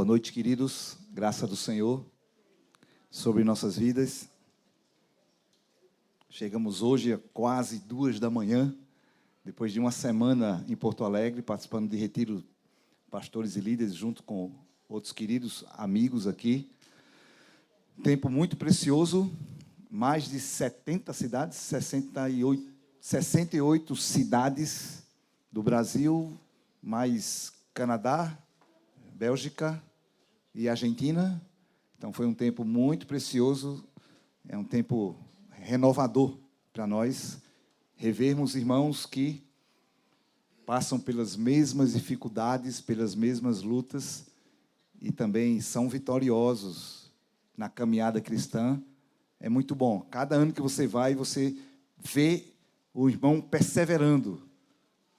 noite, queridos. Graça do Senhor sobre nossas vidas. Chegamos hoje a quase 2 da manhã, depois de uma semana em Porto Alegre, participando de retiro pastores e líderes, junto com outros queridos amigos aqui. Tempo muito precioso, mais de 70 cidades, 68 cidades do Brasil, mais Canadá, Bélgica e Argentina. Então foi um tempo muito precioso, é um tempo renovador para nós, revermos irmãos que passam pelas mesmas dificuldades, pelas mesmas lutas e também são vitoriosos na caminhada cristã. É muito bom. Cada ano que você vai, você vê o irmão perseverando.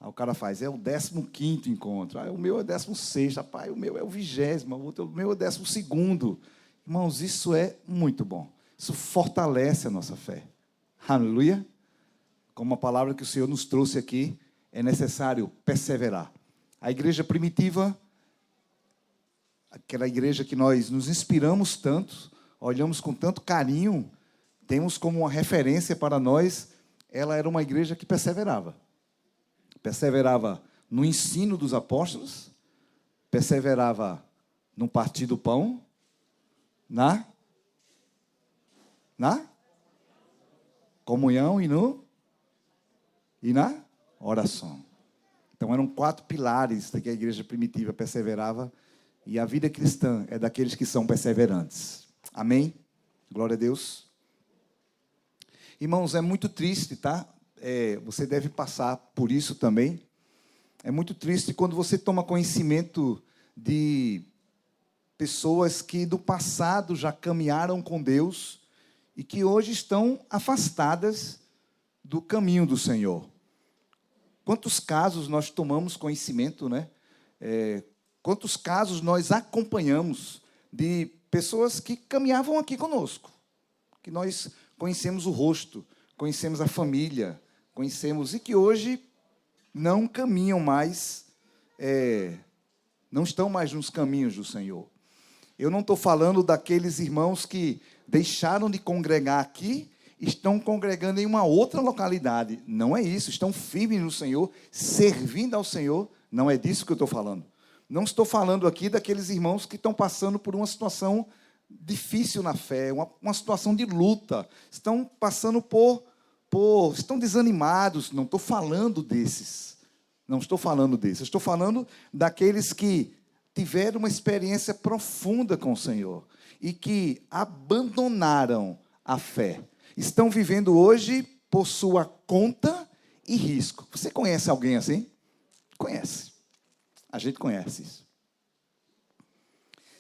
Aí o cara faz, é o 15º encontro. O meu é o 16º. Rapaz, o meu é o 20º. O meu é o 12º. Irmãos, isso é muito bom. Isso fortalece a nossa fé. Aleluia. Como a palavra que o Senhor nos trouxe aqui, é necessário perseverar. A igreja primitiva, aquela igreja que nós nos inspiramos tanto, olhamos com tanto carinho, temos como uma referência para nós, ela era uma igreja que perseverava. Perseverava no ensino dos apóstolos, perseverava no partir do pão, na comunhão e na oração. Então eram 4 pilares que a igreja primitiva perseverava, e a vida cristã é daqueles que são perseverantes. Amém? Glória a Deus. Irmãos, é muito triste, tá? Você deve passar por isso também. É muito triste quando você toma conhecimento de pessoas que do passado já caminharam com Deus e que hoje estão afastadas do caminho do Senhor. Quantos casos nós tomamos conhecimento, né? Quantos casos nós acompanhamos de pessoas que caminhavam aqui conosco, que nós conhecemos o rosto, conhecemos a família, conhecemos, e que hoje não caminham mais, não estão mais nos caminhos do Senhor. Eu não estou falando daqueles irmãos que deixaram de congregar aqui, estão congregando em uma outra localidade. Não é isso, estão firmes no Senhor, servindo ao Senhor. Não é disso que eu estou falando. Não estou falando aqui daqueles irmãos que estão passando por uma situação difícil na fé, uma situação de luta, estão passando estão desanimados. Não estou falando desses. Não estou falando desses. Estou falando daqueles que tiveram uma experiência profunda com o Senhor e que abandonaram a fé. Estão vivendo hoje por sua conta e risco. Você conhece alguém assim? Conhece. A gente conhece isso.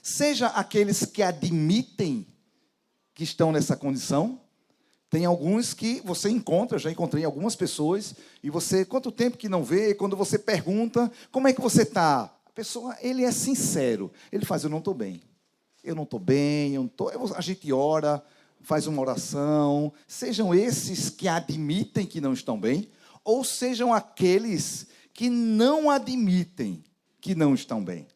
Seja aqueles que admitem que estão nessa condição. Tem alguns que você encontra, já encontrei algumas pessoas, e você, quanto tempo que não vê, quando você pergunta, como é que você está? A pessoa, ele é sincero. Ele faz, eu não estou bem. Eu não estou bem, a gente ora, faz uma oração. Sejam esses que admitem que não estão bem, ou sejam aqueles que não admitem que não estão bem.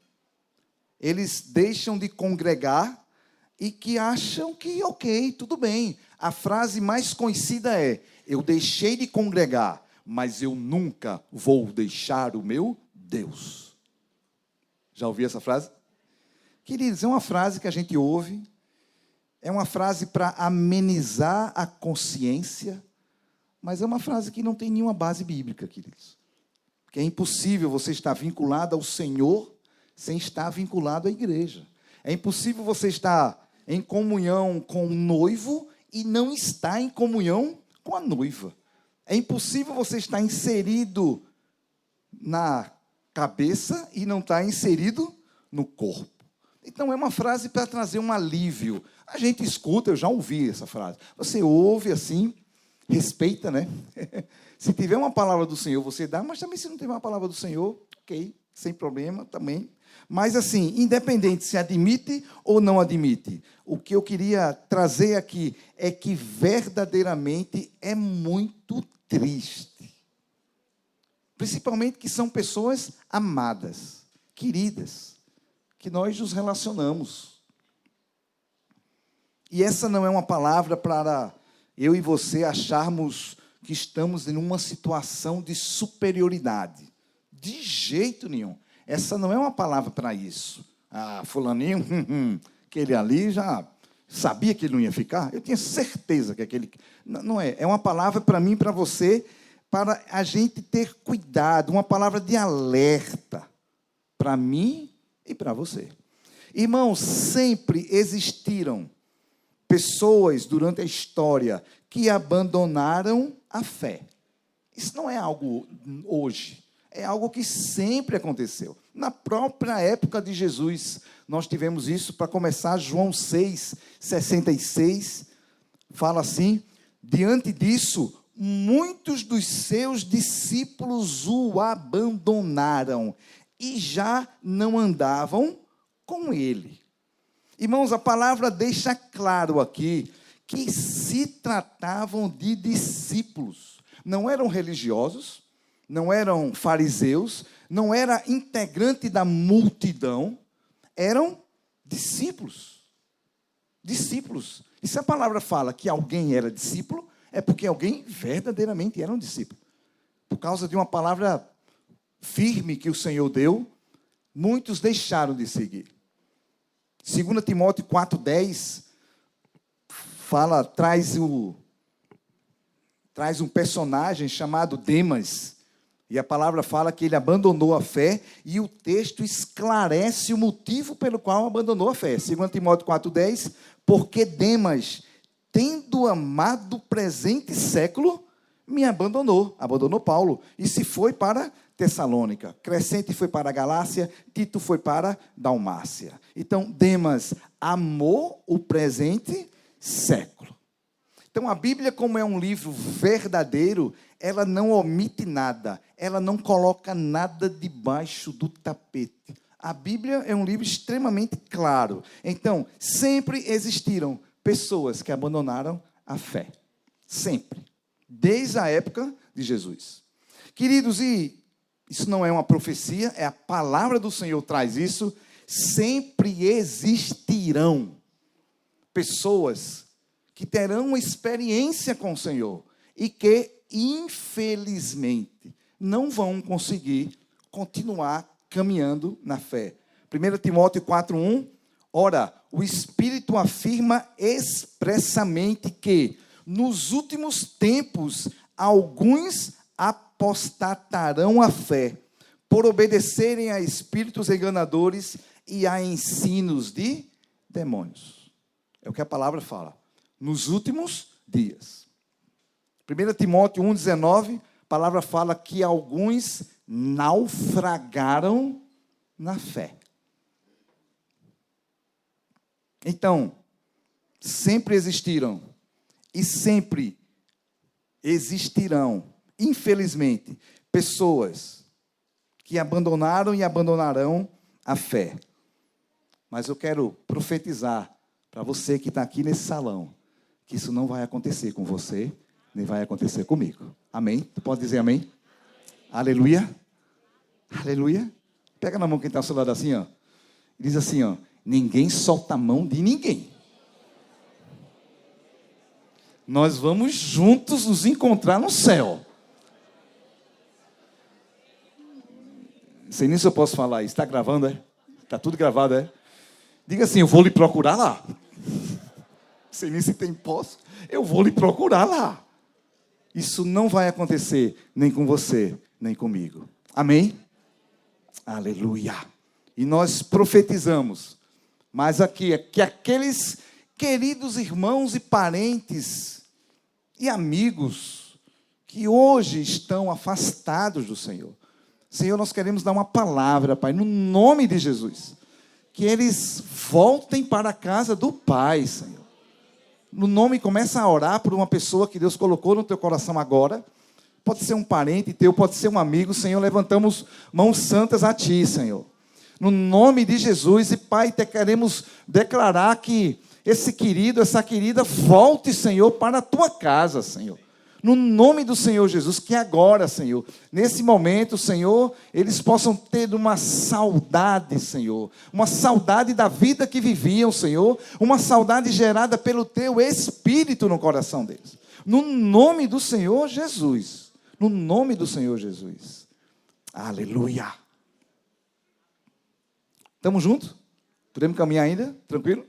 Eles deixam de congregar e que acham que, ok, tudo bem. A frase mais conhecida é, eu deixei de congregar, mas eu nunca vou deixar o meu Deus. Já ouviu essa frase? Queridos, é uma frase que a gente ouve, é uma frase para amenizar a consciência, mas é uma frase que não tem nenhuma base bíblica, queridos. Porque é impossível você estar vinculado ao Senhor sem estar vinculado à igreja. É impossível você estar em comunhão com o noivo e não estar em comunhão com a noiva. É impossível você estar inserido na cabeça e não estar inserido no corpo. Então, é uma frase para trazer um alívio. A gente escuta, eu já ouvi essa frase. Você ouve assim, respeita, né? Se tiver uma palavra do Senhor, você dá, mas também se não tiver uma palavra do Senhor, ok, sem problema também. Mas assim, independente se admite ou não admite, o que eu queria trazer aqui é que verdadeiramente é muito triste. Principalmente que são pessoas amadas, queridas, que nós nos relacionamos. E essa não é uma palavra para eu e você acharmos que estamos em uma situação de superioridade. De jeito nenhum. Essa não é uma palavra para isso. Ah, fulaninho, aquele ali já sabia que ele não ia ficar. Eu tinha certeza que aquele... Não é. É uma palavra para mim e para você, para a gente ter cuidado. Uma palavra de alerta para mim e para você. Irmãos, sempre existiram pessoas durante a história que abandonaram a fé. Isso não é algo hoje, é algo que sempre aconteceu. Na própria época de Jesus, nós tivemos isso. Para começar, João 6,66, fala assim: diante disso, muitos dos seus discípulos o abandonaram e já não andavam com ele. Irmãos, a palavra deixa claro aqui que se tratavam de discípulos. Não eram religiosos, não eram fariseus, não era integrante da multidão, eram discípulos. Discípulos. E se a palavra fala que alguém era discípulo, é porque alguém verdadeiramente era um discípulo. Por causa de uma palavra firme que o Senhor deu, muitos deixaram de seguir. 2 Timóteo 4,10 fala, traz um personagem chamado Demas, e a palavra fala que ele abandonou a fé, e o texto esclarece o motivo pelo qual abandonou a fé. 2 Timóteo 4,10, porque Demas, tendo amado o presente século, me abandonou Paulo, e se foi para Tessalônica. Crescente foi para a Galácia, Tito foi para Dalmácia. Então, Demas amou o presente século. Então, a Bíblia, como é um livro verdadeiro, ela não omite nada, ela não coloca nada debaixo do tapete. A Bíblia é um livro extremamente claro. Então, sempre existiram pessoas que abandonaram a fé. Sempre. Desde a época de Jesus. Queridos, e isso não é uma profecia, é a palavra do Senhor traz isso. Sempre existirão pessoas que terão uma experiência com o Senhor e que, infelizmente, não vão conseguir continuar caminhando na fé. 1 Timóteo 4,1, ora, o Espírito afirma expressamente que, nos últimos tempos, alguns apostatarão a fé, por obedecerem a espíritos enganadores e a ensinos de demônios. É o que a palavra fala. Nos últimos dias. 1 Timóteo 1,19, a palavra fala que alguns naufragaram na fé. Então, sempre existiram e sempre existirão, infelizmente, pessoas que abandonaram e abandonarão a fé. Mas eu quero profetizar para você que está aqui nesse salão, que isso não vai acontecer com você, nem vai acontecer comigo. Amém? Tu pode dizer amém? Aleluia. Aleluia. Pega na mão quem está ao seu lado assim, ó. Diz assim, ó. Ninguém solta a mão de ninguém. Nós vamos juntos nos encontrar no céu. Não sei nem se eu posso falar isso. Está gravando, é? Está tudo gravado, é? Diga assim, eu vou lhe procurar lá. Não sei nem se tem posso. Eu vou lhe procurar lá. Isso não vai acontecer nem com você, nem comigo. Amém? Aleluia. E nós profetizamos. Mas aqui, que aqueles queridos irmãos e parentes e amigos que hoje estão afastados do Senhor. Senhor, nós queremos dar uma palavra, Pai, no nome de Jesus. Que eles voltem para a casa do Pai, Senhor. No nome, começa a orar por uma pessoa que Deus colocou no teu coração agora. Pode ser um parente teu, pode ser um amigo. Senhor, levantamos mãos santas a Ti, Senhor. No nome de Jesus. E, Pai, queremos declarar que esse querido, essa querida, volte, Senhor, para a Tua casa, Senhor. No nome do Senhor Jesus, que agora, Senhor, nesse momento, Senhor, eles possam ter uma saudade, Senhor, uma saudade da vida que viviam, Senhor, uma saudade gerada pelo Teu Espírito no coração deles. No nome do Senhor Jesus. No nome do Senhor Jesus. Aleluia. Estamos juntos? Podemos caminhar ainda? Tranquilo?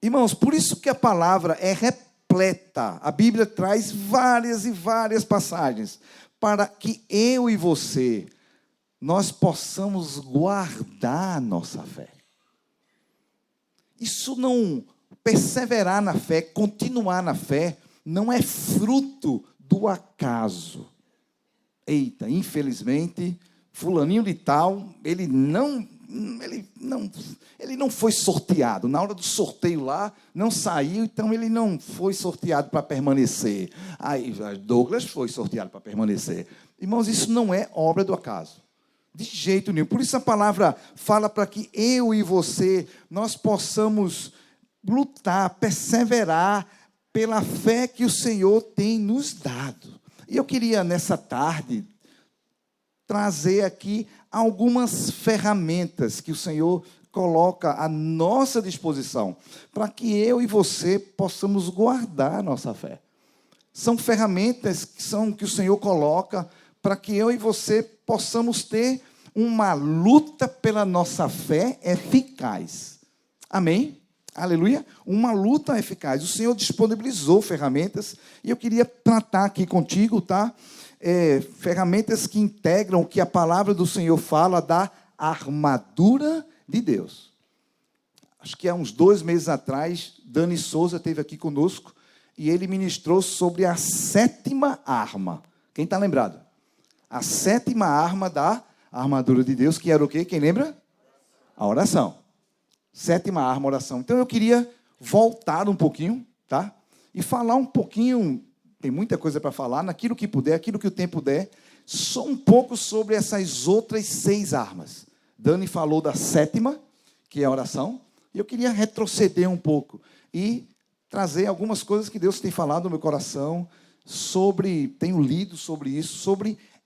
Irmãos, por isso que a palavra é repleta. A Bíblia traz várias e várias passagens para que eu e você, nós possamos guardar a nossa fé. Isso não, perseverar na fé, continuar na fé, não é fruto do acaso. Eita, infelizmente, fulaninho de tal, ele não foi sorteado. Na hora do sorteio lá, não saiu, então ele não foi sorteado para permanecer. Aí Douglas foi sorteado para permanecer. Irmãos, isso não é obra do acaso. De jeito nenhum. Por isso a palavra fala para que eu e você, nós possamos lutar, perseverar pela fé que o Senhor tem nos dado. E eu queria, nessa tarde, trazer aqui algumas ferramentas que o Senhor coloca à nossa disposição, para que eu e você possamos guardar a nossa fé. São ferramentas que o Senhor coloca para que eu e você possamos ter uma luta pela nossa fé eficaz. Amém? Aleluia? Uma luta eficaz. O Senhor disponibilizou ferramentas e eu queria tratar aqui contigo, tá? Ferramentas que integram o que a palavra do Senhor fala da armadura de Deus. Acho que há uns 2 meses atrás, Dani Souza esteve aqui conosco e ele ministrou sobre a 7ª arma. Quem está lembrado? A 7ª arma da armadura de Deus, que era o quê? Quem lembra? A oração. 7ª arma, oração. Então eu queria voltar um pouquinho, tá? E falar um pouquinho, tem muita coisa para falar, naquilo que puder, aquilo que o tempo der, só um pouco sobre essas outras 6 armas. Dani falou da 7ª, que é a oração, e eu queria retroceder um pouco e trazer algumas coisas que Deus tem falado no meu coração, tenho lido sobre isso,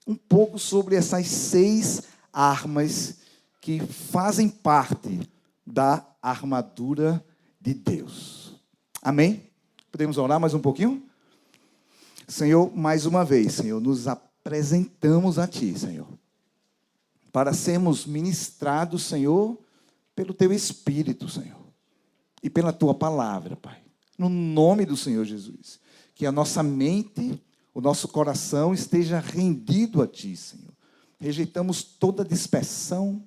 um pouco sobre essas 6 armas que fazem parte da armadura de Deus. Amém? Podemos orar mais um pouquinho? Senhor, mais uma vez, Senhor, nos apresentamos a Ti, Senhor, para sermos ministrados, Senhor, pelo Teu Espírito, Senhor, e pela Tua palavra, Pai. No nome do Senhor Jesus. Que a nossa mente, o nosso coração esteja rendido a Ti, Senhor. Rejeitamos toda dispersão,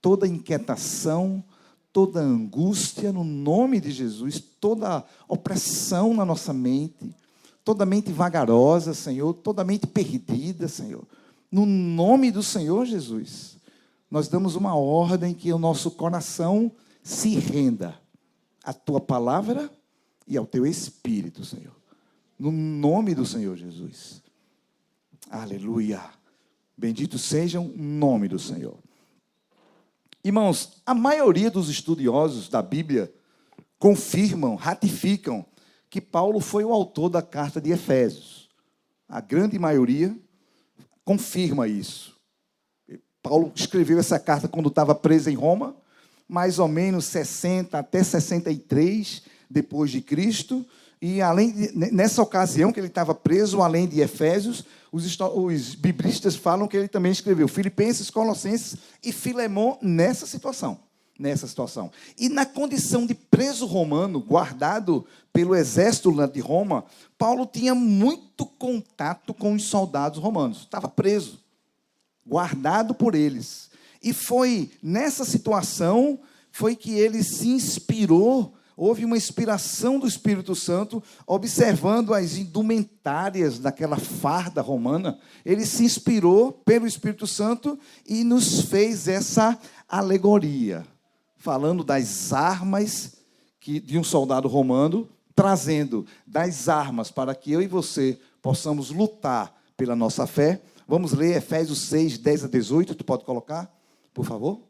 toda inquietação, toda angústia, no nome de Jesus, toda opressão na nossa mente, toda mente vagarosa, Senhor, toda mente perdida, Senhor. No nome do Senhor Jesus, nós damos uma ordem que o nosso coração se renda à Tua palavra e ao Teu Espírito, Senhor. No nome do Senhor Jesus. Aleluia. Bendito seja o nome do Senhor. Irmãos, a maioria dos estudiosos da Bíblia confirmam, ratificam que Paulo foi o autor da carta de Efésios. A grande maioria confirma isso. Paulo escreveu essa carta quando estava preso em Roma, mais ou menos 60 até 63 depois de Cristo. E nessa ocasião que ele estava preso, além de Efésios, os biblistas falam que ele também escreveu Filipenses, Colossenses e Filemão nessa situação. E na condição de preso romano, guardado pelo exército de Roma, Paulo tinha muito contato com os soldados romanos. Estava preso, guardado por eles. E foi nessa situação que ele se inspirou. Houve uma inspiração do Espírito Santo, observando as indumentárias daquela farda romana. Ele se inspirou pelo Espírito Santo e nos fez essa alegoria, falando das armas de um soldado romano, trazendo das armas para que eu e você possamos lutar pela nossa fé. Vamos ler Efésios 6, 10 a 18. Tu pode colocar, por favor?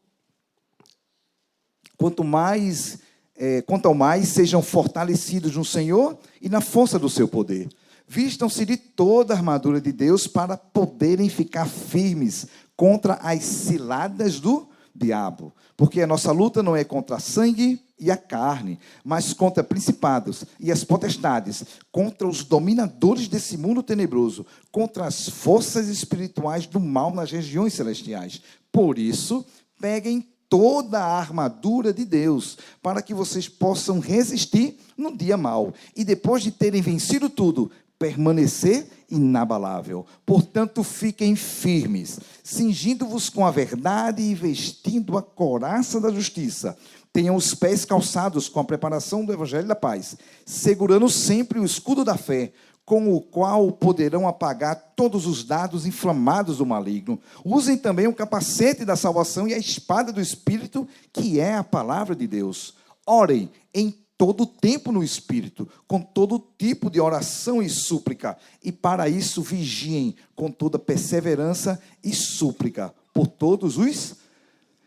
Quanto ao mais, sejam fortalecidos no Senhor e na força do seu poder. Vistam-se de toda a armadura de Deus para poderem ficar firmes contra as ciladas do diabo. Porque a nossa luta não é contra a sangue e a carne, mas contra principados e as potestades, contra os dominadores desse mundo tenebroso, contra as forças espirituais do mal nas regiões celestiais. Por isso, peguem toda a armadura de Deus, para que vocês possam resistir no dia mau. E depois de terem vencido tudo, permanecer inabalável. Portanto, fiquem firmes, cingindo-vos com a verdade e vestindo a couraça da justiça. Tenham os pés calçados com a preparação do evangelho da paz, segurando sempre o escudo da fé, com o qual poderão apagar todos os dardos inflamados do maligno. Usem também o capacete da salvação e a espada do Espírito, que é a palavra de Deus. Orem em todo tempo no Espírito, com todo tipo de oração e súplica, e para isso vigiem com toda perseverança e súplica por todos os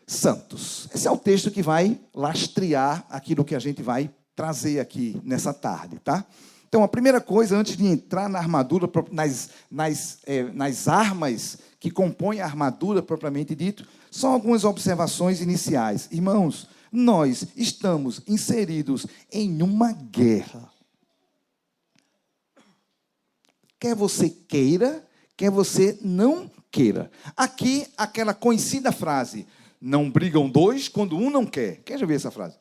santos. Esse é o texto que vai lastrear aquilo que a gente vai trazer aqui nessa tarde, tá? Então, a primeira coisa, antes de entrar na armadura, nas armas que compõem a armadura propriamente dito, são algumas observações iniciais. Irmãos, nós estamos inseridos em uma guerra. Quer você queira, quer você não queira. Aqui, aquela conhecida frase, não brigam dois quando um não quer. Quem já viu essa frase?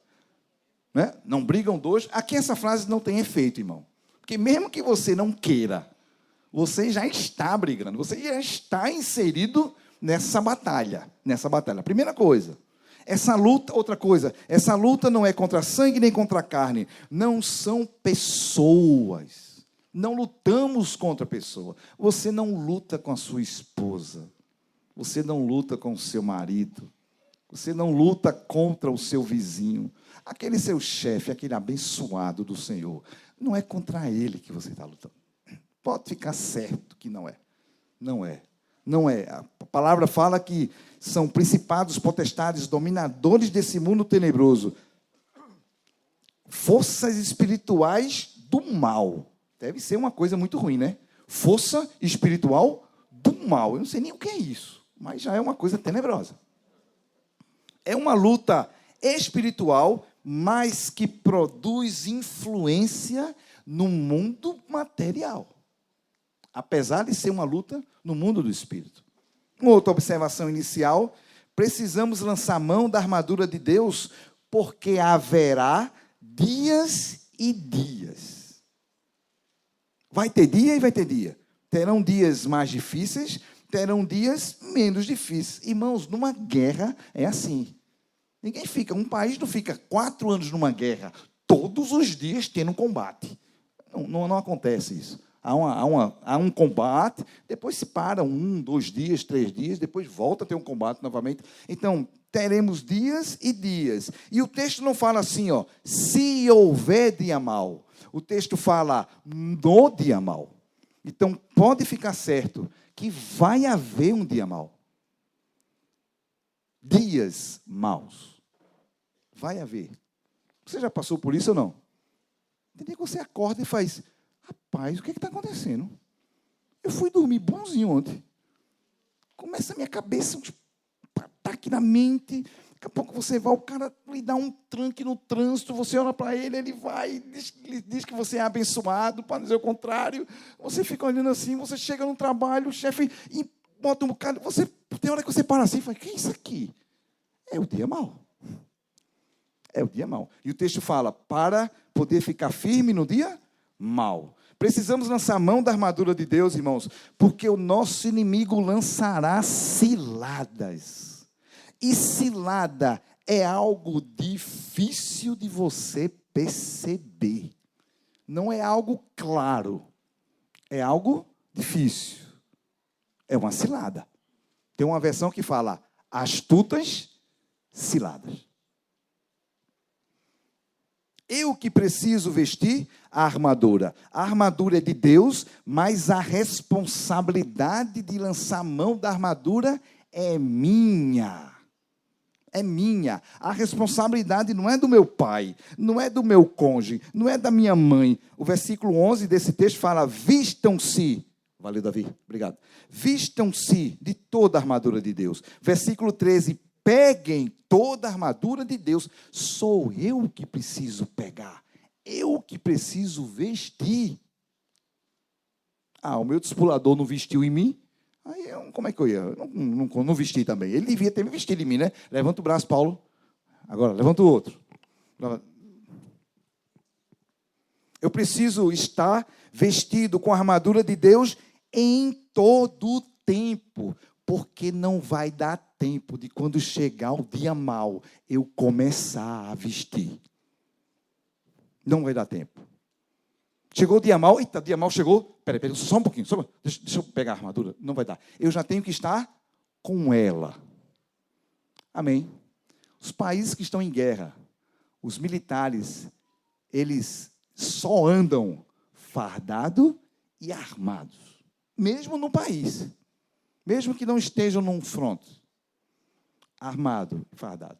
Né? Não brigam dois. Aqui essa frase não tem efeito, irmão. Porque mesmo que você não queira, você já está brigando, você já está inserido nessa batalha. Primeira coisa. Essa luta, outra coisa, essa luta não é contra sangue nem contra carne, não são pessoas, não lutamos contra pessoa. Você não luta com a sua esposa, você não luta com o seu marido, você não luta contra o seu vizinho, aquele seu chefe, aquele abençoado do Senhor, não é contra ele que você está lutando. Pode ficar certo que não é. Não é. Não é. A palavra fala que são principados, potestades, dominadores desse mundo tenebroso. Forças espirituais do mal. Deve ser uma coisa muito ruim, né? Força espiritual do mal. Eu não sei nem o que é isso, mas já é uma coisa tenebrosa. É uma luta espiritual, mas que produz influência no mundo material. Apesar de ser uma luta no mundo do espírito. Uma outra observação inicial, precisamos lançar mão da armadura de Deus, porque haverá dias e dias. Vai ter dia e vai ter dia. Terão dias mais difíceis, terão dias menos difíceis. Irmãos, numa guerra é assim. Um país não fica 4 anos numa guerra, todos os dias tendo combate. Não acontece isso. Há um combate, depois se para 1, 2 dias, 3 dias, depois volta a ter um combate novamente. Então, teremos dias e dias. E o texto não fala assim, ó, se houver dia mau. O texto fala no dia mau. Então, pode ficar certo que vai haver um dia mau. Dias maus. Vai haver. Você já passou por isso ou não? Tem dia que você acorda e faz... Rapaz, o que está acontecendo? Eu fui dormir bonzinho ontem. Começa a minha cabeça, ataque na mente. Daqui a pouco você vai, o cara lhe dá um tranque no trânsito, você olha para ele, ele vai, diz que você é abençoado, para dizer o contrário. Você fica olhando assim, você chega no trabalho, o chefe bota um bocado, tem hora que você para assim e fala, o que é isso aqui? É o dia mau. É o dia mau. E o texto fala, para poder ficar firme no dia mau. Precisamos lançar a mão da armadura de Deus, irmãos, porque o nosso inimigo lançará ciladas. E cilada é algo difícil de você perceber. Não é algo claro. É algo difícil. É uma cilada. Tem uma versão que fala astutas ciladas. Eu que preciso vestir a armadura. A armadura é de Deus, mas a responsabilidade de lançar a mão da armadura é minha. é minha. A responsabilidade não é do meu pai, não é do meu cônjuge, não é da minha mãe. O versículo 11 desse texto fala: vistam-se. Valeu, Davi. Obrigado. Vistam-se de toda a armadura de Deus. Versículo 13: peguem toda a armadura de Deus. Sou eu que preciso pegar. Eu que preciso vestir. O meu discipulador não vestiu em mim. Aí, como é que eu ia? Não vesti também. Ele devia ter me vestido em mim, né? Levanta o braço, Paulo. Agora, levanta o outro. Eu preciso estar vestido com a armadura de Deus em todo o tempo. Porque não vai dar tempo de, quando chegar o dia mau, eu começar a vestir. Não vai dar tempo. Chegou o dia mau, eita, o dia mau chegou. Peraí, só um pouquinho, deixa eu pegar a armadura. Não vai dar. Eu já tenho que estar com ela. Amém. Os países que estão em guerra, os militares, eles só andam fardados e armados. Mesmo no país. Mesmo que não estejam num front. Armado e fardado.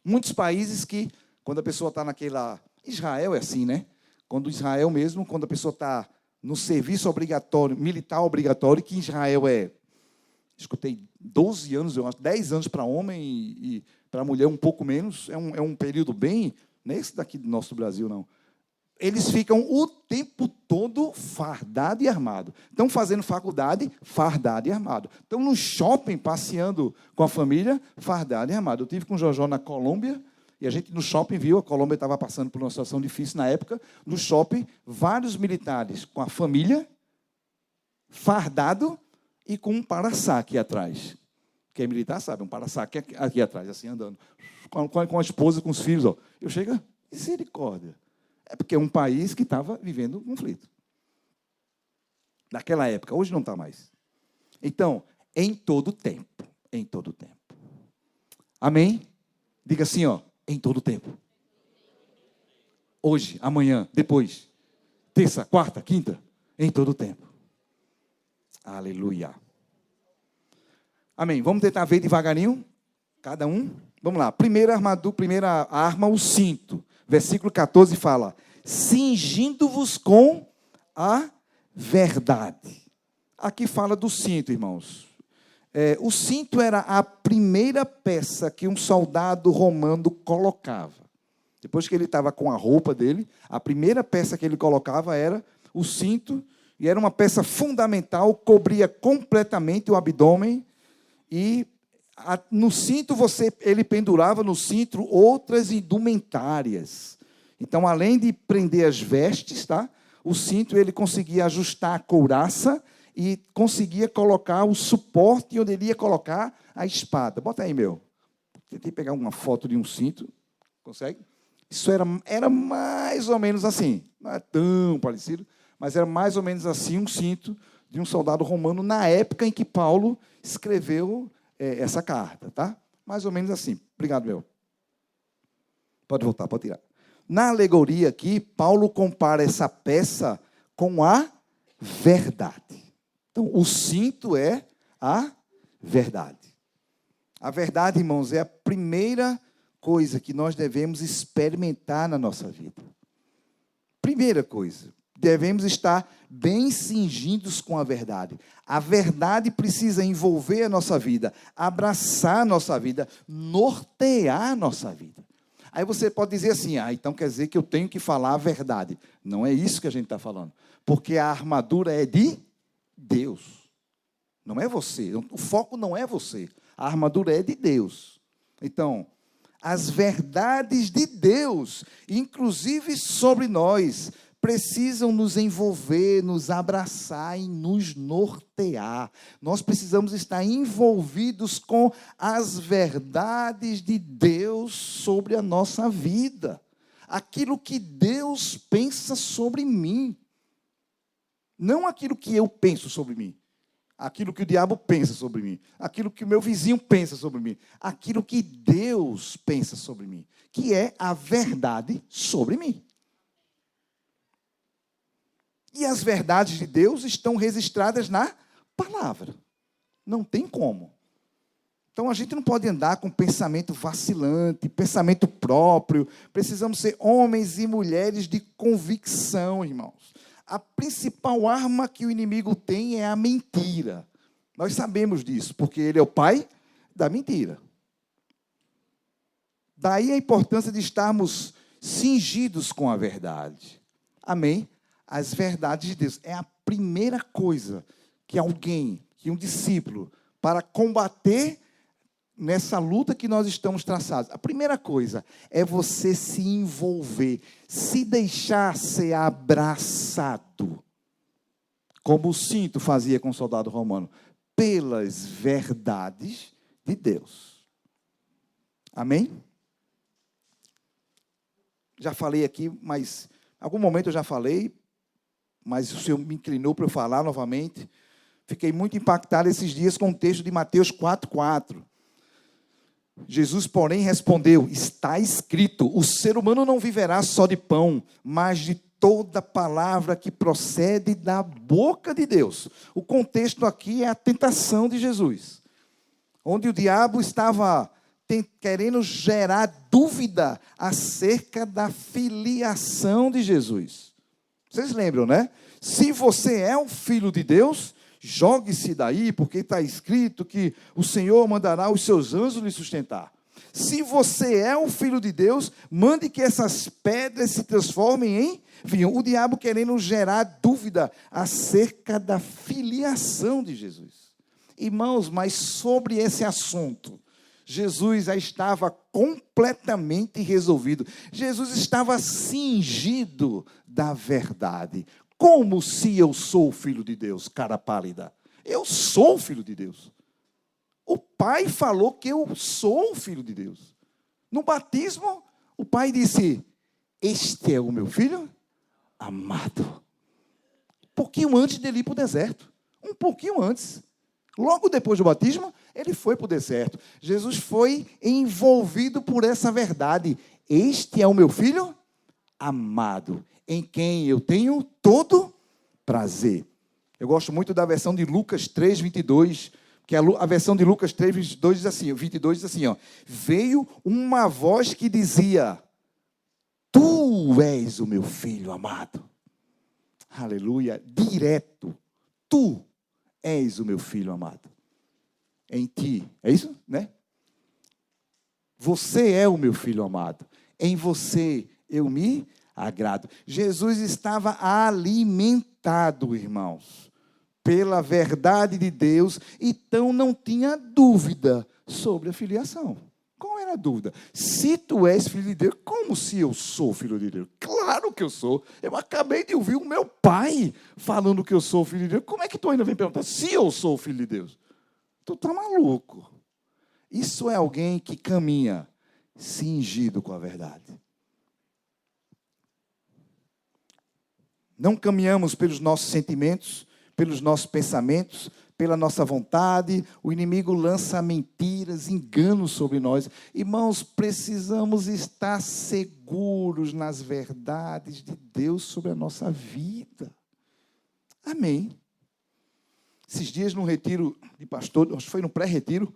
Muitos países que, quando a pessoa está naquela... Israel é assim, né? Quando Israel mesmo, quando a pessoa está no serviço obrigatório, militar obrigatório, que Israel escutei 12 anos, eu acho, 10 anos para homem e para mulher um pouco menos, é um período bem, não é esse daqui do nosso Brasil, não. Eles ficam o tempo todo fardado e armado. Estão fazendo faculdade, fardado e armado. Estão no shopping, passeando com a família, fardado e armado. Eu estive com o Jojó na Colômbia, e a gente no shopping viu, a Colômbia estava passando por uma situação difícil na época, no shopping, vários militares com a família, fardado e com um para-saque aqui atrás. Quem é militar sabe, um para-saque aqui atrás, assim, andando. Com a esposa, com os filhos. Ó. Eu chego, misericórdia. É porque é um país que estava vivendo um conflito. Naquela época, hoje não está mais. Então, em todo tempo. Em todo tempo. Amém? Diga assim, ó. Em todo tempo. Hoje, amanhã, depois. Terça, quarta, quinta. Em todo tempo. Aleluia. Amém. Vamos tentar ver devagarinho. Cada um. Vamos lá. Primeira arma, o cinto. Versículo 14 fala: cingindo-vos com a verdade. Aqui fala do cinto, irmãos. O cinto era a primeira peça que um soldado romano colocava. Depois que ele estava com a roupa dele, a primeira peça que ele colocava era o cinto, e era uma peça fundamental, cobria completamente o abdômen, e no cinto ele pendurava no cinto outras indumentárias. Então, além de prender as vestes, tá? O cinto ele conseguia ajustar a couraça e conseguia colocar o suporte onde ele ia colocar a espada. Bota aí, meu. Tentei pegar uma foto de um cinto. Consegue? Isso era mais ou menos assim. Não é tão parecido, mas era mais ou menos assim um cinto de um soldado romano na época em que Paulo escreveu essa carta, tá? Mais ou menos assim. Obrigado, meu. Pode voltar, pode tirar. Na alegoria aqui, Paulo compara essa peça com a verdade. Então, o cinto é a verdade. A verdade, irmãos, é a primeira coisa que nós devemos experimentar na nossa vida. Primeira coisa, devemos estar bem cingidos com a verdade. A verdade precisa envolver a nossa vida, abraçar a nossa vida, nortear a nossa vida. Aí você pode dizer assim, então quer dizer que eu tenho que falar a verdade. Não é isso que a gente está falando. Porque a armadura é de Deus. Não é você. O foco não é você. A armadura é de Deus. Então, as verdades de Deus, inclusive sobre nós, precisam nos envolver, nos abraçar e nos nortear. Nós precisamos estar envolvidos com as verdades de Deus sobre a nossa vida. Aquilo que Deus pensa sobre mim. Não aquilo que eu penso sobre mim. Aquilo que o diabo pensa sobre mim. Aquilo que o meu vizinho pensa sobre mim. Aquilo que Deus pensa sobre mim. Que é a verdade sobre mim. E as verdades de Deus estão registradas na palavra. Não tem como. Então, a gente não pode andar com pensamento vacilante, pensamento próprio. Precisamos ser homens e mulheres de convicção, irmãos. A principal arma que o inimigo tem é a mentira. Nós sabemos disso, porque ele é o pai da mentira. Daí a importância de estarmos cingidos com a verdade. Amém? As verdades de Deus. É a primeira coisa que alguém, que um discípulo, para combater nessa luta que nós estamos traçados. A primeira coisa é você se envolver, se deixar ser abraçado, como o cinto fazia com o soldado romano, pelas verdades de Deus. Amém? Já falei aqui, mas em algum momento eu já falei, mas o Senhor me inclinou para eu falar novamente. Fiquei muito impactado esses dias com o texto de Mateus 4,4. Jesus, porém, respondeu: está escrito, o ser humano não viverá só de pão, mas de toda palavra que procede da boca de Deus. O contexto aqui é a tentação de Jesus, onde o diabo estava querendo gerar dúvida acerca da filiação de Jesus. Vocês lembram, né? Se você é o filho de Deus, jogue-se daí, porque está escrito que o Senhor mandará os seus anjos lhe sustentar. Se você é o filho de Deus, mande que essas pedras se transformem em vinho. O diabo querendo gerar dúvida acerca da filiação de Jesus. Irmãos, mas sobre esse assunto, Jesus já estava completamente resolvido. Jesus estava cingido da verdade. Como se eu sou o filho de Deus, cara pálida? Eu sou o filho de Deus. O Pai falou que eu sou o filho de Deus. No batismo, o Pai disse: este é o meu filho amado. Um pouquinho antes dele ir para o deserto. Um pouquinho antes. Logo depois do batismo, ele foi para o deserto. Jesus foi envolvido por essa verdade. Este é o meu filho amado, em quem eu tenho todo prazer. Eu gosto muito da versão de Lucas 3:22, que a versão de Lucas 3:22 diz assim, 22 diz assim, ó: veio uma voz que dizia: tu és o meu filho amado. Aleluia, direto. Tu és o meu filho amado. Em ti, é isso, né? Você é o meu filho amado. Em você eu me agrado. Jesus estava alimentado, irmãos, pela verdade de Deus, então não tinha dúvida sobre a filiação. Qual era a dúvida? Se tu és filho de Deus, como se eu sou filho de Deus? Claro que eu sou. Eu acabei de ouvir o meu pai falando que eu sou filho de Deus. Como é que tu ainda vem perguntar se eu sou filho de Deus? Tu está maluco. Isso é alguém que caminha cingido com a verdade. Não caminhamos pelos nossos sentimentos, pelos nossos pensamentos, pela nossa vontade. O inimigo lança mentiras, enganos sobre nós. Irmãos, precisamos estar seguros nas verdades de Deus sobre a nossa vida. Amém. Esses dias, no retiro de pastor, acho que foi no pré-retiro,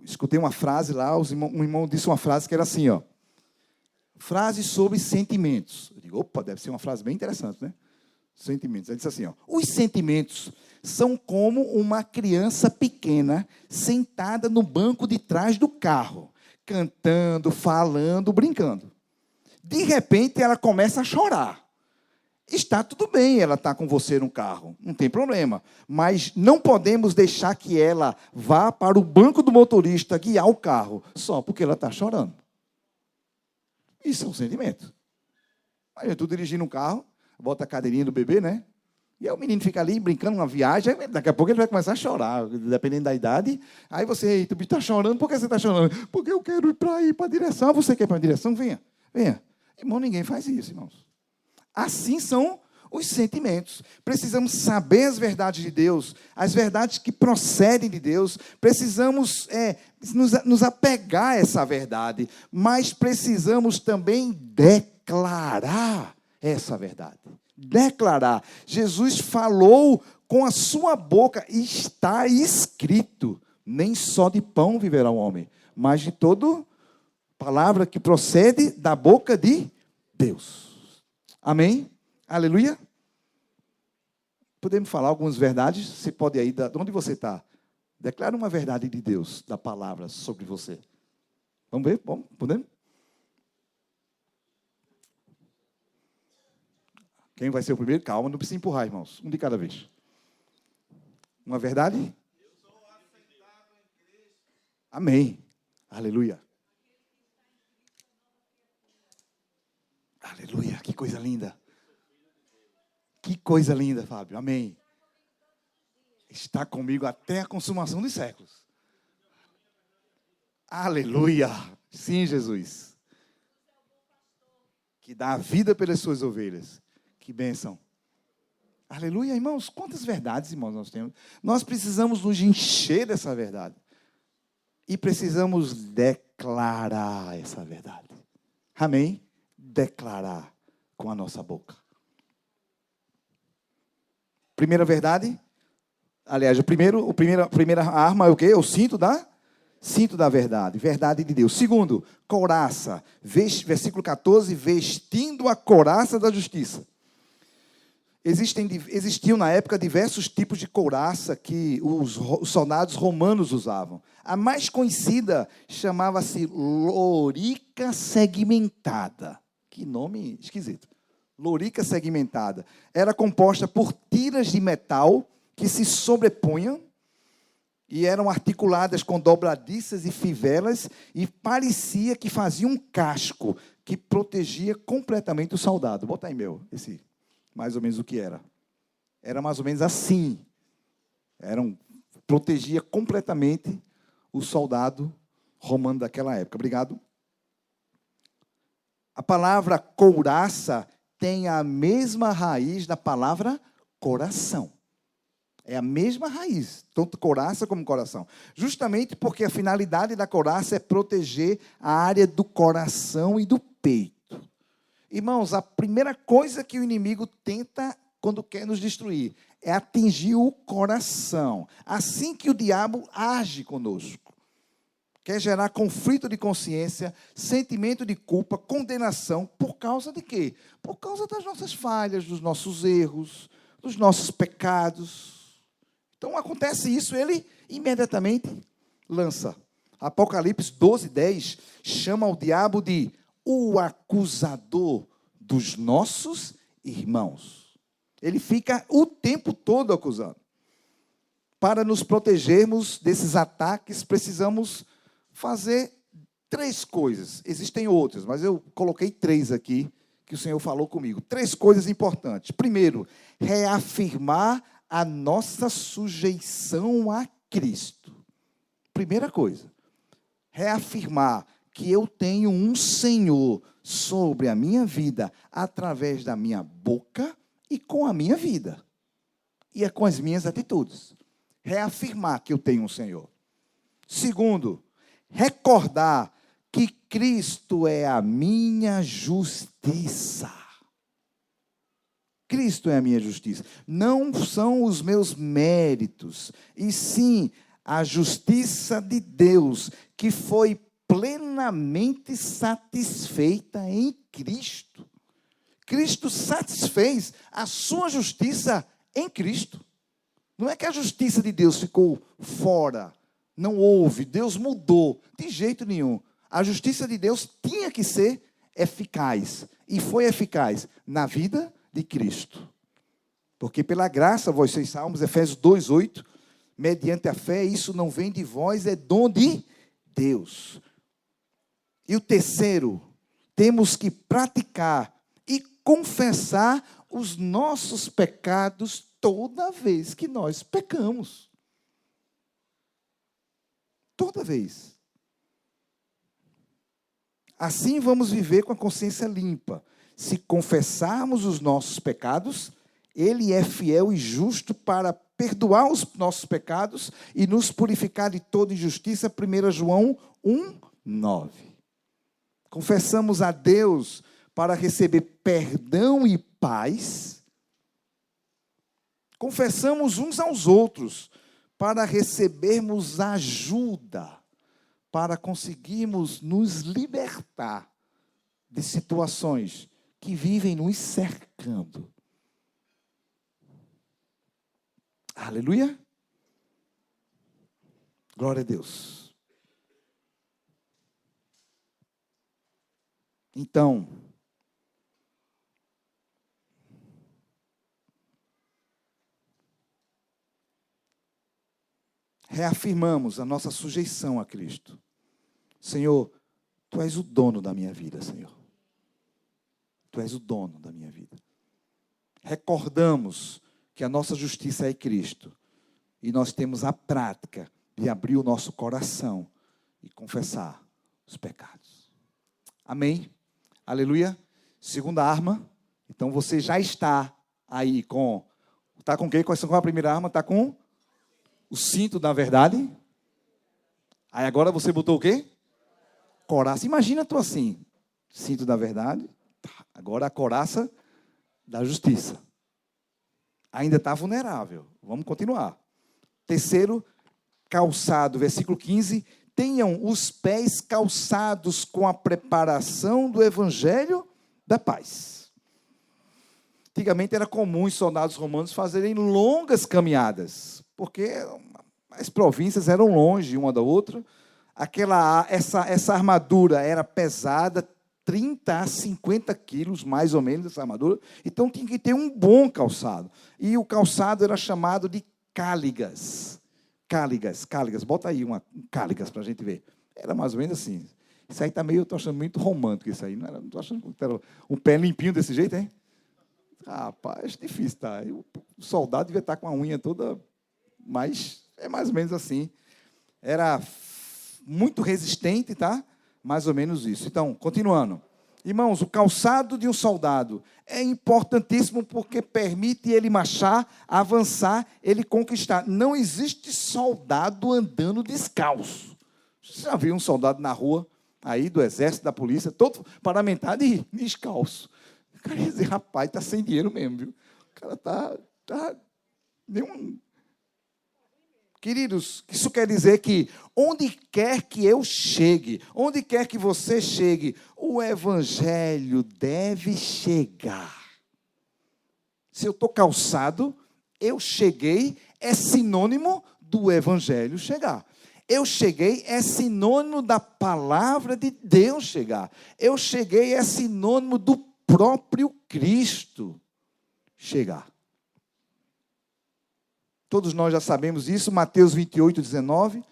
escutei uma frase lá, um irmão disse uma frase que era assim, ó: frase sobre sentimentos. Eu digo, opa, deve ser uma frase bem interessante, né? Sentimentos. Ele disse assim, ó: os sentimentos são como uma criança pequena sentada no banco de trás do carro, cantando, falando, brincando. De repente, ela começa a chorar. Está tudo bem ela estar com você no carro, não tem problema. Mas não podemos deixar que ela vá para o banco do motorista guiar o carro, só porque ela está chorando. Isso é um sentimento. Aí eu estou dirigindo um carro, bota a cadeirinha do bebê, né? E aí o menino fica ali brincando uma viagem, daqui a pouco ele vai começar a chorar, dependendo da idade. Aí você, tu está chorando, por que você está chorando? Porque eu quero ir para a direção. Você quer ir para a direção? Venha, venha. Irmão, ninguém faz isso, irmãos. Assim são os sentimentos. Precisamos saber as verdades de Deus, as verdades que procedem de Deus. Precisamos nos apegar a essa verdade, mas precisamos também declarar essa verdade. Declarar. Jesus falou com a sua boca, está escrito. Nem só de pão viverá o homem, mas de toda palavra que procede da boca de Deus. Amém? Aleluia? Podemos falar algumas verdades? Você pode aí, de onde você está? Declara uma verdade de Deus, da palavra sobre você. Vamos ver? Bom, podemos? Quem vai ser o primeiro? Calma, não precisa empurrar, irmãos. Um de cada vez. Uma verdade? Eu sou assentado em Cristo. Amém. Aleluia. Aleluia. Que coisa linda. Que coisa linda, Fábio. Amém. Está comigo até a consumação dos séculos. Aleluia. Sim, Jesus. Que dá a vida pelas suas ovelhas. Que bênção. Aleluia, irmãos. Quantas verdades, irmãos, nós temos. Nós precisamos nos encher dessa verdade. E precisamos declarar essa verdade. Amém? Declarar com a nossa boca. Primeira verdade. Aliás, a primeira arma é o quê? O cinto da verdade. Verdade de Deus. Segundo, couraça. Versículo 14. Vestindo a couraça da justiça. Existiam na época diversos tipos de couraça que os soldados romanos usavam. A mais conhecida chamava-se lorica segmentada. Que nome esquisito. Lorica segmentada. Era composta por tiras de metal que se sobrepunham e eram articuladas com dobradiças e fivelas e parecia que fazia um casco que protegia completamente o soldado. Bota aí, mais ou menos o que era. Era mais ou menos assim. Protegia completamente o soldado romano daquela época. Obrigado. A palavra couraça tem a mesma raiz da palavra coração. É a mesma raiz, tanto couraça como coração. Justamente porque a finalidade da couraça é proteger a área do coração e do peito. Irmãos, a primeira coisa que o inimigo tenta quando quer nos destruir é atingir o coração. Assim que o diabo age conosco. Quer gerar conflito de consciência, sentimento de culpa, condenação. Por causa de quê? Por causa das nossas falhas, dos nossos erros, dos nossos pecados. Então, acontece isso, ele imediatamente lança. Apocalipse 12:10 chama o diabo de o acusador dos nossos irmãos. Ele fica o tempo todo acusando. Para nos protegermos desses ataques, precisamos fazer 3 coisas. Existem outras, mas eu coloquei 3 aqui, que o Senhor falou comigo. 3 coisas importantes. Primeiro, reafirmar a nossa sujeição a Cristo. Primeira coisa, reafirmar que eu tenho um Senhor sobre a minha vida, através da minha boca e com a minha vida. E é com as minhas atitudes. Reafirmar que eu tenho um Senhor. Segundo, recordar que Cristo é a minha justiça. Cristo é a minha justiça. Não são os meus méritos, e sim a justiça de Deus, que foi plenamente satisfeita em Cristo. Cristo satisfez a sua justiça em Cristo. Não é que a justiça de Deus ficou fora, não houve, Deus mudou, de jeito nenhum. A justiça de Deus tinha que ser eficaz, e foi eficaz na vida de Cristo. Porque pela graça, vós sois salvos, Efésios 2:8, mediante a fé, isso não vem de vós, é dom de Deus. E o terceiro, temos que praticar e confessar os nossos pecados toda vez que nós pecamos. Toda vez. Assim vamos viver com a consciência limpa. Se confessarmos os nossos pecados, Ele é fiel e justo para perdoar os nossos pecados e nos purificar de toda injustiça. 1 João 1:9. Confessamos a Deus para receber perdão e paz. Confessamos uns aos outros para recebermos ajuda, para conseguirmos nos libertar de situações que vivem nos cercando. Aleluia. Glória a Deus. Então, reafirmamos a nossa sujeição a Cristo. Senhor, Tu és o dono da minha vida, Senhor. Tu és o dono da minha vida. Recordamos que a nossa justiça é em Cristo. E nós temos a prática de abrir o nosso coração e confessar os pecados. Amém? Aleluia? Segunda arma. Então você já está aí com... Está com o quê? Qual é a primeira arma? Está com o cinto da verdade. Aí agora você botou o quê? Coraça. Imagina tu assim. Cinto da verdade. Agora a coraça da justiça. Ainda está vulnerável. Vamos continuar. Terceiro, calçado, versículo 15. Tenham os pés calçados com a preparação do evangelho da paz. Antigamente era comum os soldados romanos fazerem longas caminhadas, porque as províncias eram longe uma da outra. Essa armadura era pesada, 30 a 50 quilos, mais ou menos, essa armadura. Então, tinha que ter um bom calçado. E o calçado era chamado de cáligas. Cáligas. Bota aí um cáligas para a gente ver. Era mais ou menos assim. Isso aí está meio, eu estou achando muito romântico isso aí. Não estou achando que era um pé limpinho desse jeito, hein? Rapaz, difícil, tá? O soldado devia estar com a unha toda, mas é mais ou menos assim. Era muito resistente, tá? Mais ou menos isso. Então, continuando. Irmãos, o calçado de um soldado é importantíssimo porque permite ele marchar, avançar, ele conquistar. Não existe soldado andando descalço. Você já viu um soldado na rua, aí do exército, da polícia, todo paramentado e descalço. O cara ia dizer, rapaz, está sem dinheiro mesmo, viu? O cara está nenhum... Queridos, isso quer dizer que onde quer que eu chegue, onde quer que você chegue, o evangelho deve chegar. Se eu estou calçado, eu cheguei, é sinônimo do evangelho chegar. Eu cheguei é sinônimo da palavra de Deus chegar. Eu cheguei é sinônimo do próprio Cristo chegar. Todos nós já sabemos isso, Mateus 28, 19. O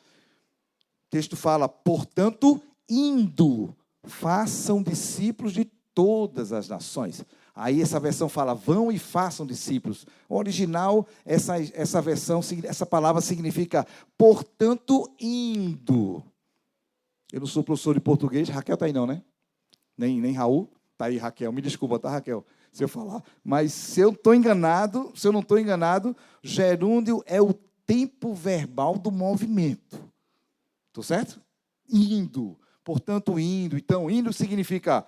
texto fala, portanto, indo, façam discípulos de todas as nações. Aí essa versão fala, vão e façam discípulos. O original, essa versão, essa palavra significa, portanto, indo. Eu não sou professor de português, Raquel está aí não, né? Nem Raul. Está aí, Raquel. Me desculpa, tá, Raquel? Se eu falar, mas se eu não estou enganado, gerúndio é o tempo verbal do movimento. Estou certo? Indo. Portanto, indo. Então, indo significa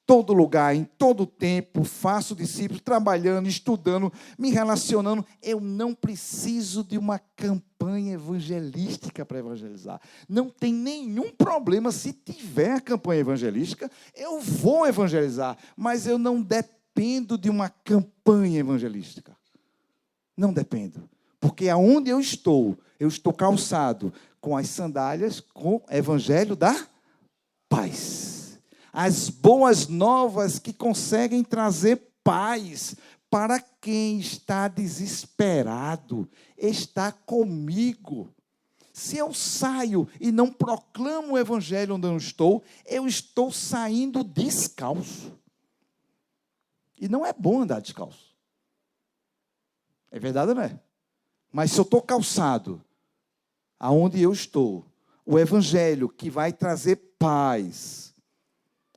todo lugar, em todo tempo, faço discípulos, trabalhando, estudando, me relacionando. Eu não preciso de uma campanha evangelística para evangelizar. Não tem nenhum problema se tiver a campanha evangelística, eu vou evangelizar, mas eu não dependo de uma campanha evangelística. Não dependo. Porque aonde eu estou calçado com as sandálias, com o evangelho da paz. As boas novas que conseguem trazer paz para quem está desesperado, está comigo. Se eu saio e não proclamo o evangelho onde eu estou saindo descalço. E não é bom andar descalço. É verdade ou não é? Mas se eu estou calçado, aonde eu estou, o evangelho que vai trazer paz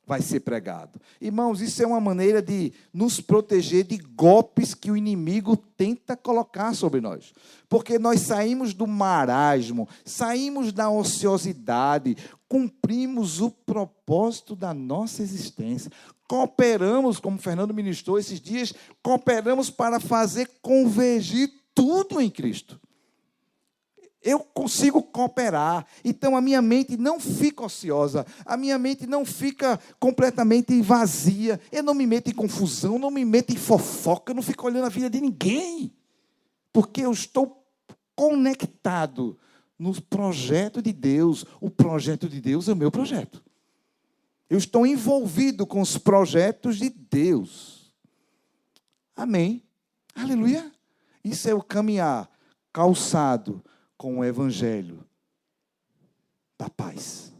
vai ser pregado. Irmãos, isso é uma maneira de nos proteger de golpes que o inimigo tenta colocar sobre nós. Porque nós saímos do marasmo, saímos da ociosidade, cumprimos o propósito da nossa existência. Cooperamos, como o Fernando ministrou esses dias, cooperamos para fazer convergir tudo em Cristo. Eu consigo cooperar. Então, a minha mente não fica ociosa. A minha mente não fica completamente vazia. Eu não me meto em confusão, não me meto em fofoca, eu não fico olhando a vida de ninguém. Porque eu estou conectado no projeto de Deus. O projeto de Deus é o meu projeto. Eu estou envolvido com os projetos de Deus. Amém. Aleluia. Isso é o caminhar calçado com o evangelho da paz.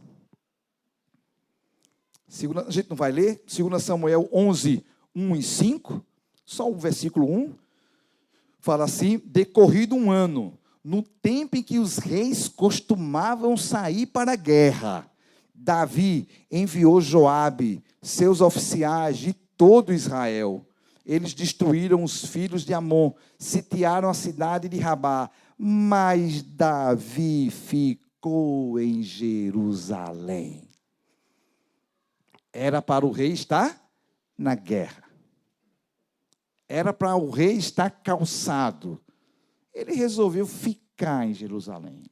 A gente não vai ler? 2 Samuel 11, 1 e 5, só o versículo 1, fala assim: decorrido um ano, no tempo em que os reis costumavam sair para a guerra, Davi enviou Joabe, seus oficiais de todo Israel. Eles destruíram os filhos de Amon, sitiaram a cidade de Rabá, mas Davi ficou em Jerusalém. Era para o rei estar na guerra. Era para o rei estar calçado. Ele resolveu ficar em Jerusalém.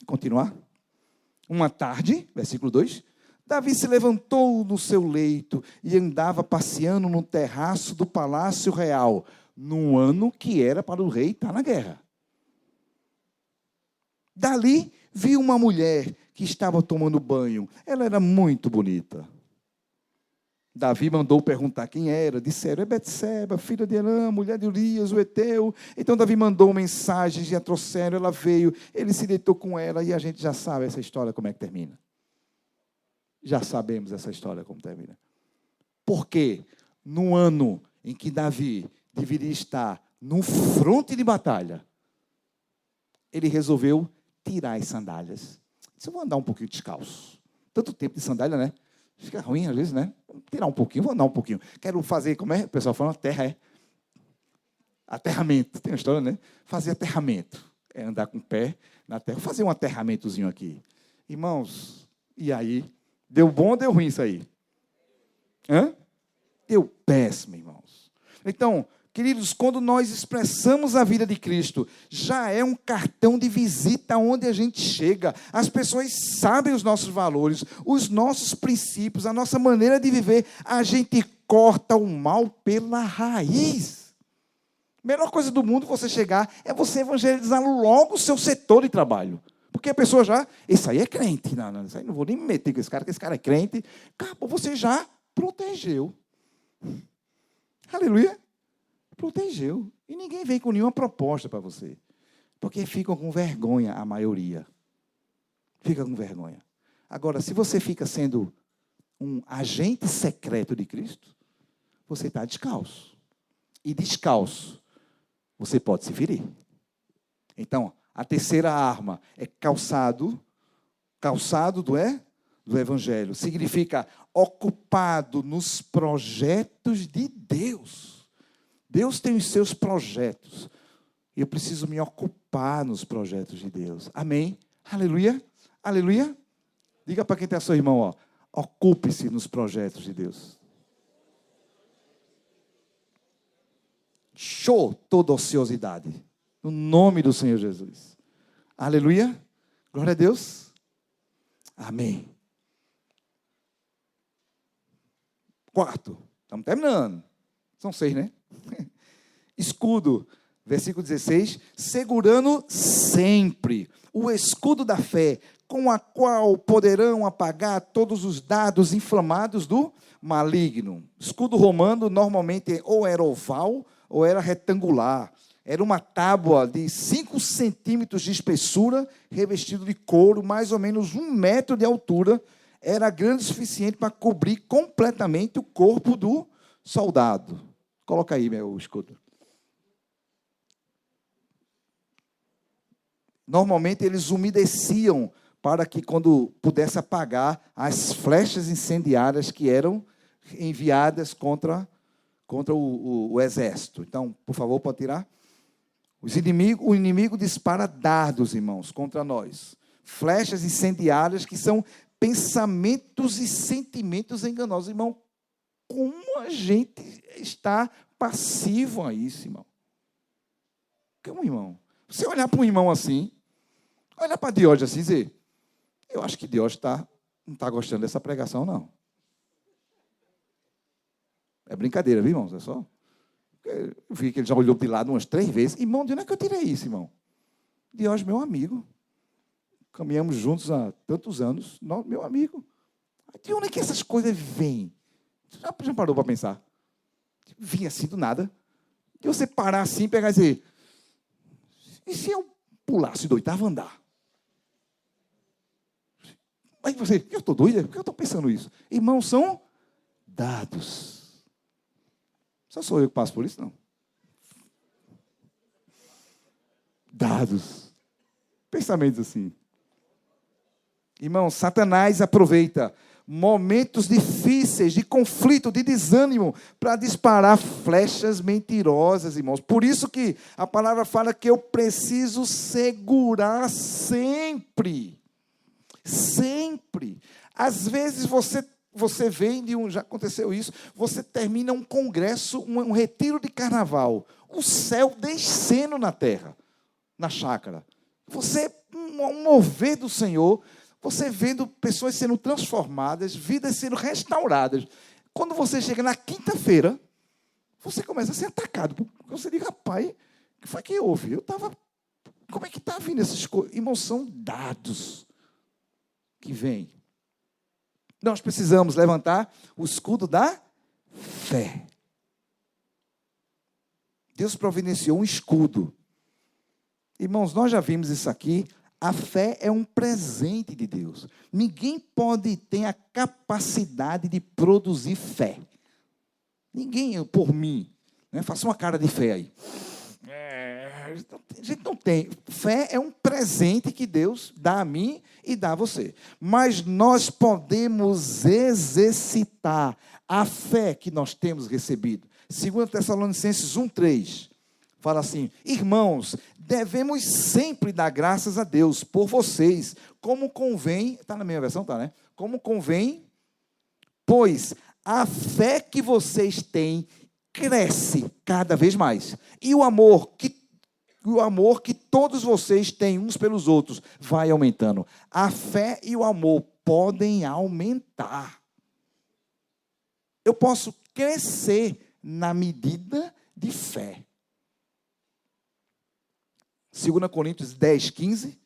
Continuar. Uma tarde, versículo 2, Davi se levantou no seu leito e andava passeando no terraço do palácio real, num ano que era para o rei estar na guerra. Dali viu uma mulher que estava tomando banho. Ela era muito bonita. Davi mandou perguntar quem era. Disseram: é Betseba, filha de Elã, mulher de Urias, o Eteu. Então Davi mandou mensagens e a trouxeram. Ela veio, ele se deitou com ela e a gente já sabe essa história como é que termina. Já sabemos essa história como termina. Porque no ano em que Davi deveria estar no fronte de batalha, ele resolveu tirar as sandálias. Eu vou andar um pouquinho descalço. Tanto tempo de sandália, né? Fica ruim às vezes, né? Vou tirar um pouquinho, vou andar um pouquinho. Quero fazer, como é? O pessoal fala, terra, aterramento. Tem uma história, né? Fazer aterramento. É andar com o pé na terra. Vou fazer um aterramentozinho aqui. Irmãos, e aí? Deu bom ou deu ruim isso aí? Hã? Deu péssimo, irmãos. Então, queridos, quando nós expressamos a vida de Cristo, já é um cartão de visita onde a gente chega. As pessoas sabem os nossos valores, os nossos princípios, a nossa maneira de viver. A gente corta o mal pela raiz. A melhor coisa do mundo você chegar é você evangelizar logo o seu setor de trabalho. Porque a pessoa já, esse aí é crente. Não, isso aí não vou nem me meter com esse cara, que esse cara é crente. Acabou, você já protegeu. Aleluia. Protegeu. E ninguém vem com nenhuma proposta para você. Porque ficam com vergonha, a maioria. Fica com vergonha. Agora, se você fica sendo um agente secreto de Cristo, você está descalço. E descalço, você pode se ferir. Então, a terceira arma é calçado do Evangelho. Significa ocupado nos projetos de Deus. Deus tem os seus projetos. E eu preciso me ocupar nos projetos de Deus. Amém? Aleluia? Aleluia? Diga para quem está seu irmão, ó, ocupe-se nos projetos de Deus. Show toda ociosidade. No nome do Senhor Jesus. Aleluia. Glória a Deus. Amém. Quarto. Estamos terminando. São 6, né? Escudo. Versículo 16. Segurando sempre o escudo da fé, com a qual poderão apagar todos os dardos inflamados do maligno. Escudo romano normalmente ou era oval ou era retangular. Era uma tábua de 5 centímetros de espessura, revestido de couro, mais ou menos 1 metro de altura. Era grande o suficiente para cobrir completamente o corpo do soldado. Coloca aí, meu escudo. Normalmente eles umedeciam para que, quando pudesse apagar as flechas incendiárias que eram enviadas contra o exército. Então, por favor, pode tirar. O inimigo dispara dardos, irmãos, contra nós. Flechas incendiárias que são pensamentos e sentimentos enganosos. Irmão, como a gente está passivo a isso, irmão? Como irmão? Você olhar para um irmão assim, olhar para Diógenes assim e dizer, eu acho que Diógenes não está gostando dessa pregação, não. É brincadeira, viu, irmãos? É só. Eu vi que ele já olhou de lado umas 3 vezes. Irmão, de onde é que eu tirei isso, irmão? Diógenes, meu amigo. Caminhamos juntos há tantos anos. Meu amigo. De onde é que essas coisas vêm? Já parou para pensar? Vinha assim do nada. E você parar assim, pegar e dizer, e se eu pulasse do 8º andar? Aí você, eu estou doido? Por que eu estou pensando isso? Irmãos, são dados. Só sou eu que passo por isso, não. Dados. Pensamentos assim. Irmão, Satanás aproveita momentos difíceis, de conflito, de desânimo, para disparar flechas mentirosas, irmãos. Por isso que a palavra fala que eu preciso segurar sempre. Sempre. Às vezes você vem já aconteceu isso, você termina um congresso, um retiro de carnaval, o céu descendo na terra, na chácara. Você, um mover do Senhor, você vendo pessoas sendo transformadas, vidas sendo restauradas. Quando você chega na quinta-feira, você começa a ser atacado. Você diz, rapaz, o que foi que houve? Como é que está vindo essas coisas? Irmãos, são dados que vêm. Nós precisamos levantar o escudo da fé. Deus providenciou um escudo. Irmãos, nós já vimos isso aqui. A fé é um presente de Deus. Ninguém pode ter a capacidade de produzir fé. Ninguém, por mim. Né? Faça uma cara de fé aí. A gente não tem. Fé é um presente que Deus dá a mim e dá a você. Mas nós podemos exercitar a fé que nós temos recebido. 2 Tessalonicenses 1:3 fala assim: irmãos, devemos sempre dar graças a Deus por vocês, como convém. Está na minha versão, tá, né? Como convém, pois a fé que vocês têm cresce cada vez mais. E o amor que todos vocês têm uns pelos outros vai aumentando. A fé e o amor podem aumentar. Eu posso crescer na medida de fé. 2 Coríntios 10:15.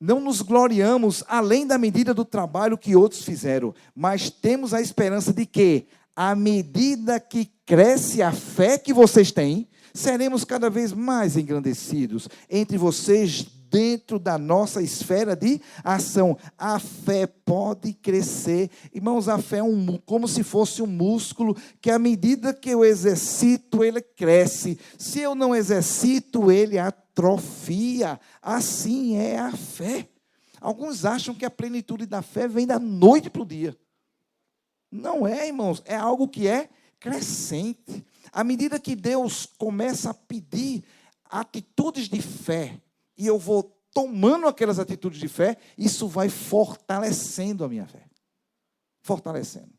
Não nos gloriamos além da medida do trabalho que outros fizeram, mas temos a esperança de que, à medida que cresce a fé que vocês têm, seremos cada vez mais engrandecidos entre vocês, dentro da nossa esfera de ação. A fé pode crescer. Irmãos, a fé é como se fosse um músculo que, à medida que eu exercito, ele cresce. Se eu não exercito, ele atrofia. Assim é a fé. Alguns acham que a plenitude da fé vem da noite para o dia. Não é, irmãos. É algo que é crescente. À medida que Deus começa a pedir atitudes de fé, e eu vou tomando aquelas atitudes de fé, isso vai fortalecendo a minha fé. Fortalecendo.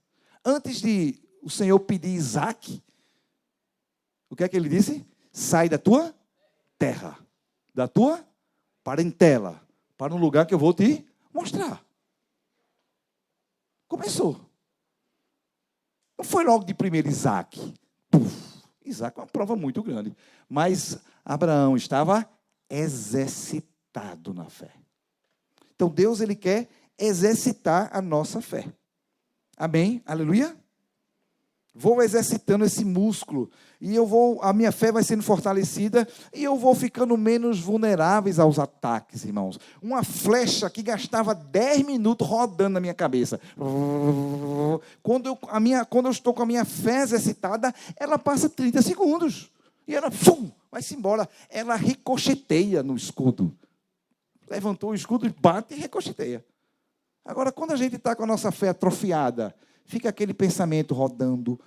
Antes de o Senhor pedir Isaac, o que é que ele disse? Sai da tua terra, da tua parentela, para um lugar que eu vou te mostrar. Começou. Não foi logo de primeiro Isaac. Isaac é uma prova muito grande. Mas Abraão estava exercitado na fé. Então Deus, ele quer exercitar a nossa fé. Amém? Aleluia? Vou exercitando esse músculo e a minha fé vai sendo fortalecida e eu vou ficando menos vulneráveis aos ataques, irmãos. Uma flecha que gastava 10 minutos rodando na minha cabeça. Quando eu estou com a minha fé exercitada, ela passa 30 segundos. E ela, vai-se embora. Ela ricocheteia no escudo. Levantou o escudo, bate e ricocheteia. Agora, quando a gente está com a nossa fé atrofiada, fica aquele pensamento rodando.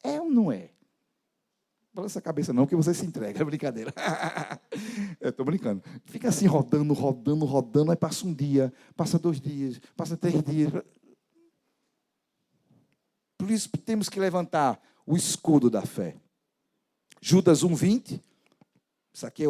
É ou não é? Não balança a cabeça não, que você se entrega. É brincadeira. Estou brincando. Fica assim rodando. Aí passa um dia, passa 2 dias, passa 3 dias. Por isso temos que levantar o escudo da fé. Judas 1:20 Isso aqui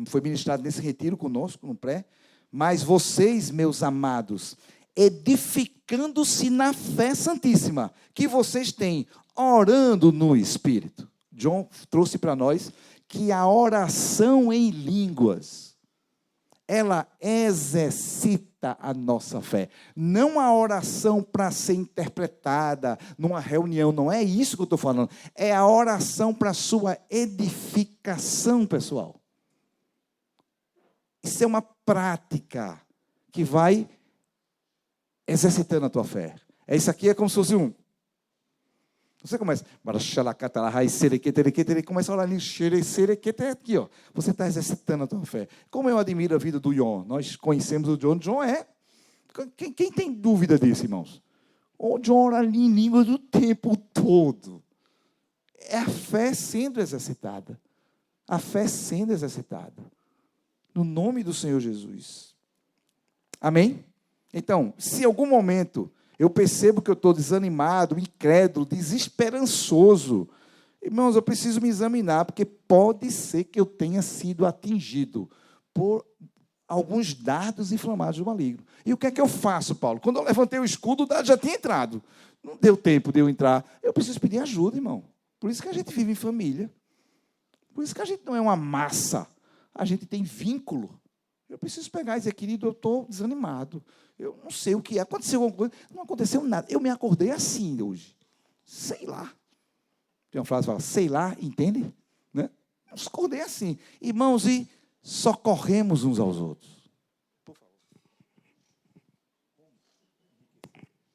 foi ministrado nesse retiro conosco, no pré. Mas vocês, meus amados, edificando-se na fé santíssima que vocês têm, orando no Espírito. John trouxe para nós que a oração em línguas, ela exercita a nossa fé. Não a oração para ser interpretada numa reunião, não é isso que eu estou falando. É a oração para a sua edificação pessoal. Isso é uma prática que vai exercitando a tua fé. Isso aqui é como se fosse um... Você começa... Começa a orar é aqui, ó. Você está exercitando a tua fé. Como eu admiro a vida do John. Nós conhecemos o John. John é... Quem tem dúvida disso, irmãos? O John ora ali em línguas o tempo todo. É a fé sendo exercitada. A fé sendo exercitada. No nome do Senhor Jesus. Amém? Então, se em algum momento eu percebo que eu estou desanimado, incrédulo, desesperançoso, irmãos, eu preciso me examinar, porque pode ser que eu tenha sido atingido por alguns dardos inflamados do maligno. E o que é que eu faço, Paulo? Quando eu levantei o escudo, o dardo já tinha entrado. Não deu tempo de eu entrar. Eu preciso pedir ajuda, irmão. Por isso que a gente vive em família. Por isso que a gente não é uma massa. A gente tem vínculo. Eu preciso pegar e dizer, querido, eu estou desanimado. Eu não sei o que é. Aconteceu alguma coisa? Não aconteceu nada. Eu me acordei assim hoje. Sei lá. Tem uma frase que fala, sei lá, entende? Né? Eu acordei assim. Irmãos, e socorremos uns aos outros. Por favor.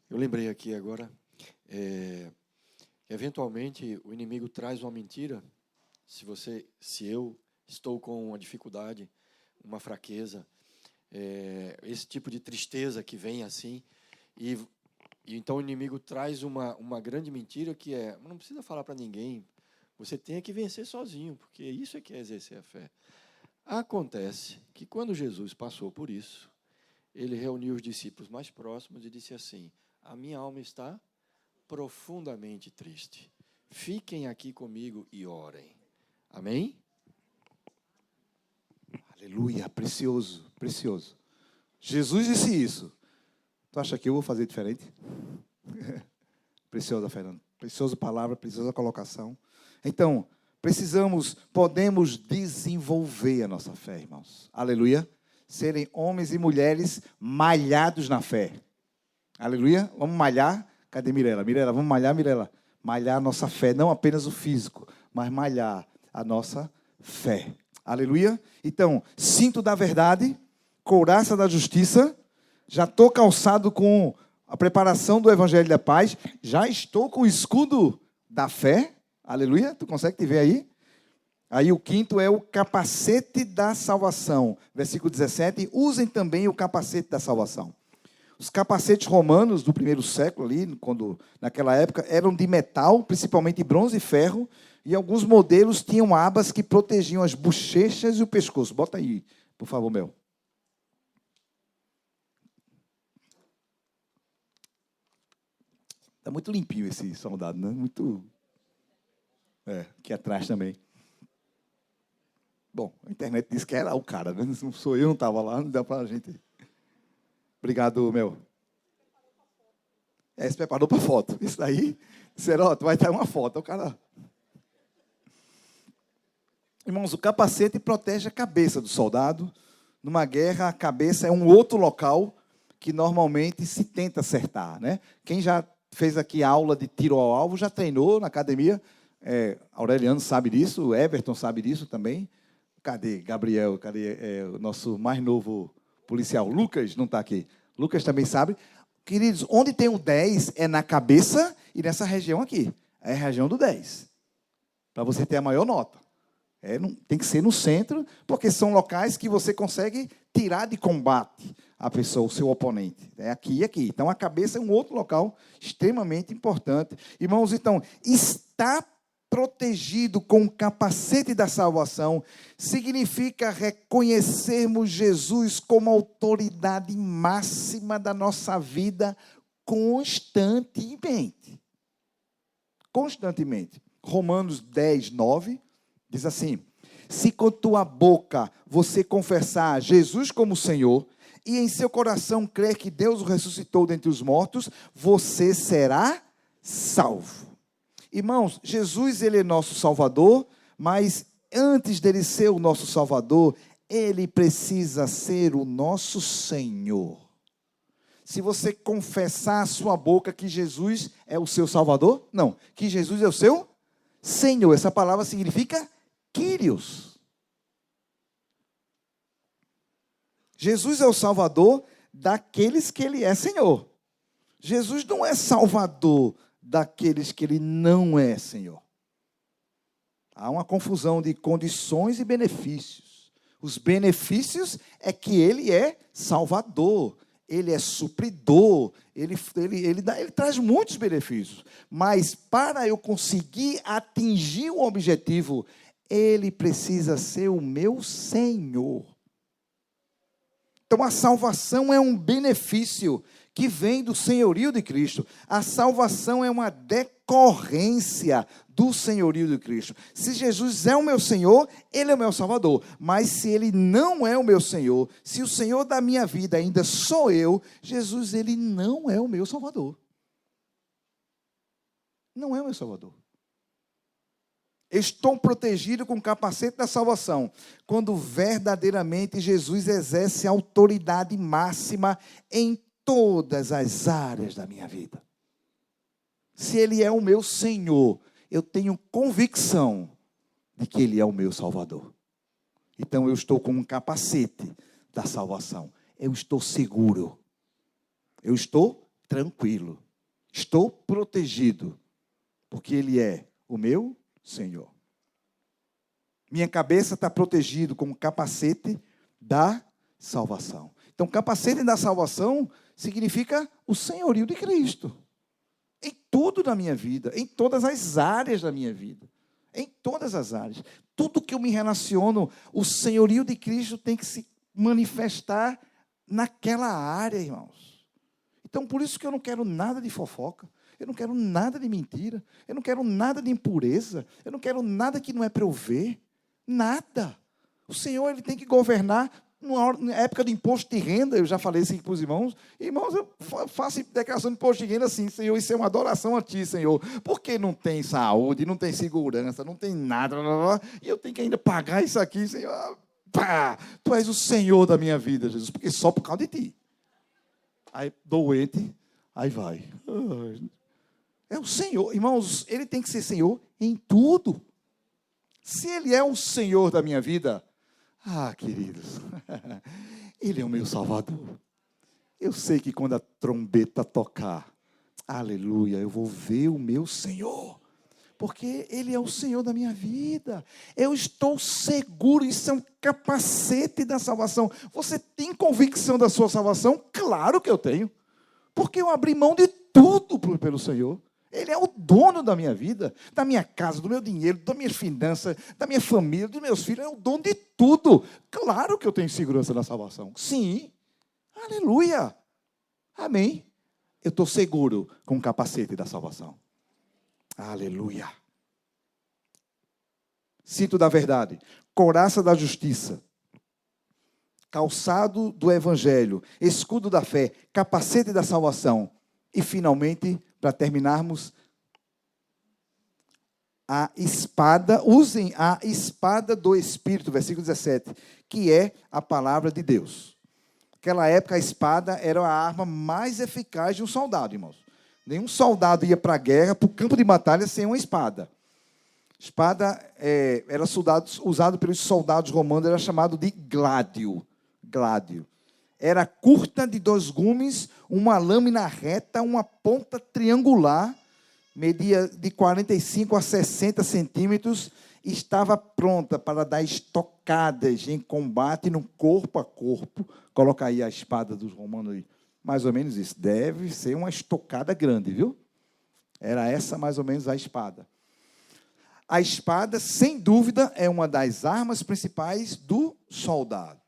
Eu lembrei aqui agora, eventualmente o inimigo traz uma mentira. Se eu estou com uma dificuldade, uma fraqueza, esse tipo de tristeza que vem assim, e então o inimigo traz uma grande mentira que não precisa falar para ninguém, você tem que vencer sozinho, porque isso é que é exercer a fé. Acontece que quando Jesus passou por isso, ele reuniu os discípulos mais próximos e disse assim, a minha alma está profundamente triste, fiquem aqui comigo e orem. Amém? Aleluia, precioso, precioso. Jesus disse isso. Tu acha que eu vou fazer diferente? Preciosa, Fernando. Preciosa palavra, preciosa colocação. Então, podemos desenvolver a nossa fé, irmãos. Aleluia. Serem homens e mulheres malhados na fé. Aleluia. Vamos malhar. Cadê Mirela? Mirela, vamos malhar, Mirela. Malhar a nossa fé, não apenas o físico, mas malhar a nossa fé. Aleluia. Então, cinto da verdade, couraça da justiça, já estou calçado com a preparação do Evangelho da Paz, já estou com o escudo da fé. Aleluia. Tu consegue te ver aí? Aí o quinto é o capacete da salvação. Versículo 17, usem também o capacete da salvação. Os capacetes romanos do primeiro século, naquela época, eram de metal, principalmente bronze e ferro, e alguns modelos tinham abas que protegiam as bochechas e o pescoço. Bota aí, por favor, Mel. Está muito limpinho esse soldado, né? Muito... aqui atrás também. Bom, a internet disse que era o cara, né? Não sou eu, não estava lá, não dá para a gente... Obrigado, Mel. Se preparou para a foto. Isso daí, Seroto, vai estar uma foto. O cara... Irmãos, o capacete protege a cabeça do soldado. Numa guerra, a cabeça é um outro local que normalmente se tenta acertar, né? Quem já fez aqui aula de tiro ao alvo, já treinou na academia. Aureliano sabe disso, Everton sabe disso também. Cadê Gabriel? Cadê o nosso mais novo policial? Lucas não está aqui. Lucas também sabe. Queridos, onde tem o 10 é na cabeça e nessa região aqui. É a região do 10. Para você ter a maior nota. Tem que ser no centro, porque são locais que você consegue tirar de combate a pessoa, o seu oponente. É aqui e aqui. Então, a cabeça é um outro local extremamente importante. Irmãos, então, estar protegido com o capacete da salvação significa reconhecermos Jesus como autoridade máxima da nossa vida constantemente. Constantemente. Romanos 10, 9, diz assim, Se com tua boca você confessar Jesus como Senhor e em seu coração crer que Deus o ressuscitou dentre os mortos, você será salvo. Irmãos, Jesus, ele é nosso Salvador, mas antes dele ser o nosso Salvador, ele precisa ser o nosso Senhor. Se você confessar a sua boca que Jesus é o seu Salvador, não, que Jesus é o seu Senhor. Essa palavra significa Kyrios. Jesus é o Salvador daqueles que ele é Senhor. Jesus não é Salvador daqueles que ele não é Senhor. Há uma confusão de condições e benefícios. Os benefícios é que ele é Salvador, ele é supridor, ele traz muitos benefícios. Mas para eu conseguir atingir o objetivo, ele precisa ser o meu Senhor. Então a salvação é um benefício que vem do senhorio de Cristo. A salvação é uma decorrência do senhorio de Cristo. Se Jesus é o meu Senhor, ele é o meu Salvador. Mas se ele não é o meu Senhor, se o Senhor da minha vida ainda sou eu, Jesus, ele não é o meu Salvador. Não é o meu Salvador. Estou protegido com o capacete da salvação, quando verdadeiramente Jesus exerce a autoridade máxima em todas as áreas da minha vida. Se ele é o meu Senhor, eu tenho convicção de que ele é o meu Salvador. Então eu estou com um capacete da salvação. Eu estou seguro. Eu estou tranquilo. Estou protegido, porque ele é o meu Senhor. Minha cabeça está protegida com o capacete da salvação. Então, capacete da salvação significa o senhorio de Cristo. Em tudo na minha vida, em todas as áreas da minha vida. Em todas as áreas. Tudo que eu me relaciono, o senhorio de Cristo tem que se manifestar naquela área, irmãos. Então, por isso que eu não quero nada de fofoca. Eu não quero nada de mentira. Eu não quero nada de impureza. Eu não quero nada que não é para eu ver. Nada. O Senhor, ele tem que governar. Na época do imposto de renda, eu já falei assim para os irmãos. Irmãos, eu faço declaração de imposto de renda assim, Senhor, isso é uma adoração a Ti, Senhor. Porque não tem saúde, não tem segurança, não tem nada. E eu tenho que ainda pagar isso aqui, Senhor. Pá, Tu és o Senhor da minha vida, Jesus. Porque só por causa de Ti. Aí, doente, aí vai. É o Senhor. Irmãos, ele tem que ser Senhor em tudo. Se ele é o Senhor da minha vida, queridos, ele é o meu Salvador. Eu sei que quando a trombeta tocar, aleluia, eu vou ver o meu Senhor. Porque ele é o Senhor da minha vida. Eu estou seguro, isso é um capacete da salvação. Você tem convicção da sua salvação? Claro que eu tenho. Porque eu abri mão de tudo pelo Senhor. Ele é o dono da minha vida, da minha casa, do meu dinheiro, das minhas finanças, da minha família, dos meus filhos. É o dono de tudo. Claro que eu tenho segurança na salvação. Sim. Aleluia. Amém. Eu estou seguro com o capacete da salvação. Aleluia. Cinto da verdade, couraça da justiça, calçado do evangelho, escudo da fé, capacete da salvação. E, finalmente, para terminarmos, a espada, usem a espada do Espírito, versículo 17, que é a palavra de Deus. Naquela época, a espada era a arma mais eficaz de um soldado, irmãos. Nenhum soldado ia para a guerra, para o campo de batalha, sem uma espada. Espada era usado pelos soldados romanos, era chamado de gládio. Gládio. Era curta, de 2 gumes, uma lâmina reta, uma ponta triangular, media de 45 a 60 centímetros, e estava pronta para dar estocadas em combate no corpo a corpo. Coloca aí a espada dos romanos aí. Mais ou menos isso. Deve ser uma estocada grande, viu? Era essa mais ou menos a espada. A espada, sem dúvida, é uma das armas principais do soldado.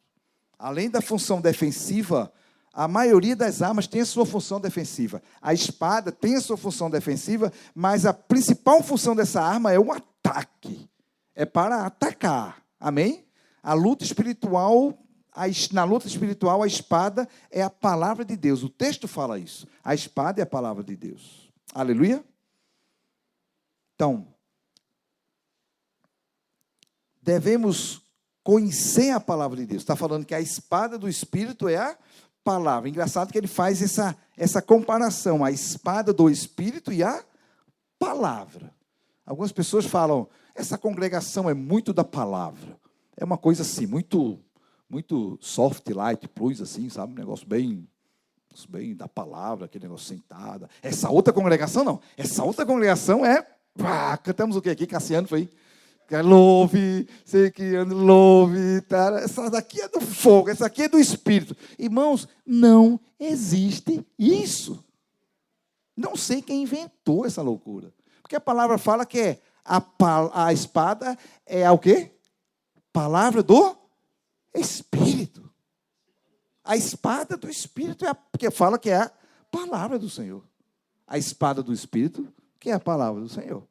Além da função defensiva, a maioria das armas tem a sua função defensiva. A espada tem a sua função defensiva, mas a principal função dessa arma é o ataque. É para atacar. Amém? A luta espiritual, na luta espiritual, a espada é a palavra de Deus. O texto fala isso. A espada é a palavra de Deus. Aleluia? Então, devemos conhecer a palavra de Deus. Está falando que a espada do Espírito é a palavra. Engraçado que ele faz essa comparação, a espada do Espírito e a palavra. Algumas pessoas falam, essa congregação é muito da palavra. É uma coisa assim, muito soft, light, plus, assim, sabe? Um negócio bem da palavra, aquele negócio sentada. Essa outra congregação, não. Essa outra congregação é... cantamos o que aqui? Cassiano foi... Louve, sei que louve, tá? Essa daqui é do fogo, essa aqui é do Espírito. Irmãos, não existe isso. Não sei quem inventou essa loucura. Porque a palavra fala que a espada é o quê? Palavra do Espírito. A espada do Espírito porque fala que é a palavra do Senhor. A espada do Espírito, que é a palavra do Senhor.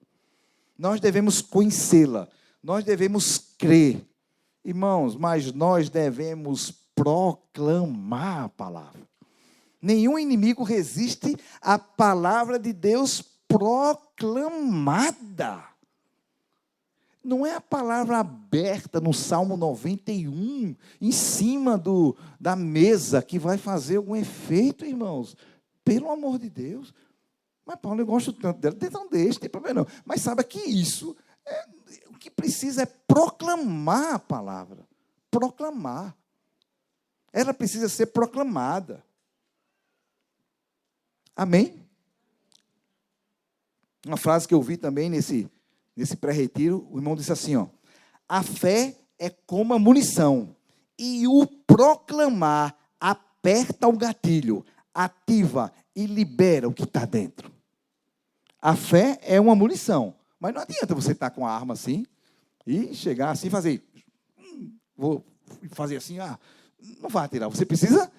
Nós devemos conhecê-la, nós devemos crer. Irmãos, mas nós devemos proclamar a palavra. Nenhum inimigo resiste à palavra de Deus proclamada. Não é a palavra aberta no Salmo 91, em cima da mesa, que vai fazer algum efeito, irmãos. Pelo amor de Deus. Mas, Paulo, eu gosto tanto dela. Então deixa, não tem problema não. Mas saiba que isso, o que precisa é proclamar a palavra. Proclamar. Ela precisa ser proclamada. Amém? Uma frase que eu vi também nesse pré-retiro, o irmão disse assim, ó, a fé é como a munição, e o proclamar aperta o gatilho, ativa e libera o que está dentro. A fé é uma munição, mas não adianta você estar com a arma assim e chegar assim e fazer, vou fazer assim, não vai atirar, você precisa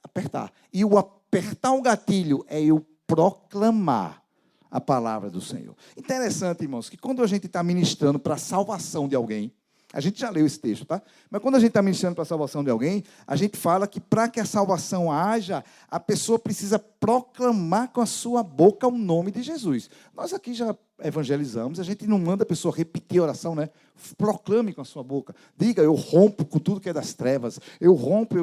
apertar. E o apertar o gatilho é eu proclamar a palavra do Senhor. Interessante, irmãos, que quando a gente está ministrando para a salvação de alguém, a gente já leu esse texto, tá? Mas quando a gente está ministrando para a salvação de alguém, a gente fala que para que a salvação haja, a pessoa precisa proclamar com a sua boca o nome de Jesus. Nós aqui já evangelizamos, a gente não manda a pessoa repetir a oração, né? Proclame com a sua boca. Diga, eu rompo com tudo que é das trevas. Eu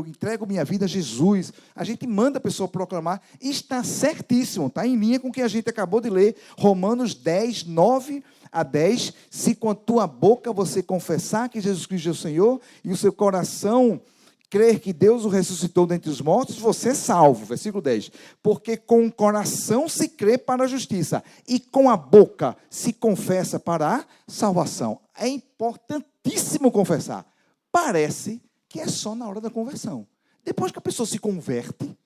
entrego minha vida a Jesus. A gente manda a pessoa proclamar. E está certíssimo, está em linha com o que a gente acabou de ler. Romanos 10, 9 a 10. Se com a tua boca você confessar que Jesus Cristo é o Senhor e o seu coração crer que Deus o ressuscitou dentre os mortos, você é salvo. Versículo 10. Porque com o coração se crê para a justiça e com a boca se confessa para a salvação. É importantíssimo confessar. Parece que é só na hora da conversão. Depois que a pessoa se converte,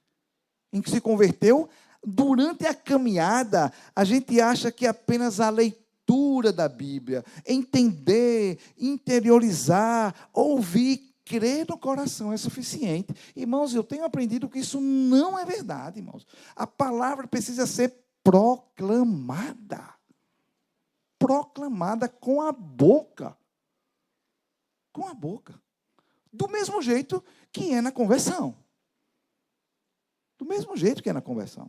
em que se converteu, durante a caminhada, a gente acha que apenas a leitura da Bíblia, entender, interiorizar, ouvir, crer no coração é suficiente. Irmãos, eu tenho aprendido que isso não é verdade, irmãos. A palavra precisa ser proclamada. Proclamada com a boca. Com a boca. Do mesmo jeito que é na conversão. Do mesmo jeito que é na conversão.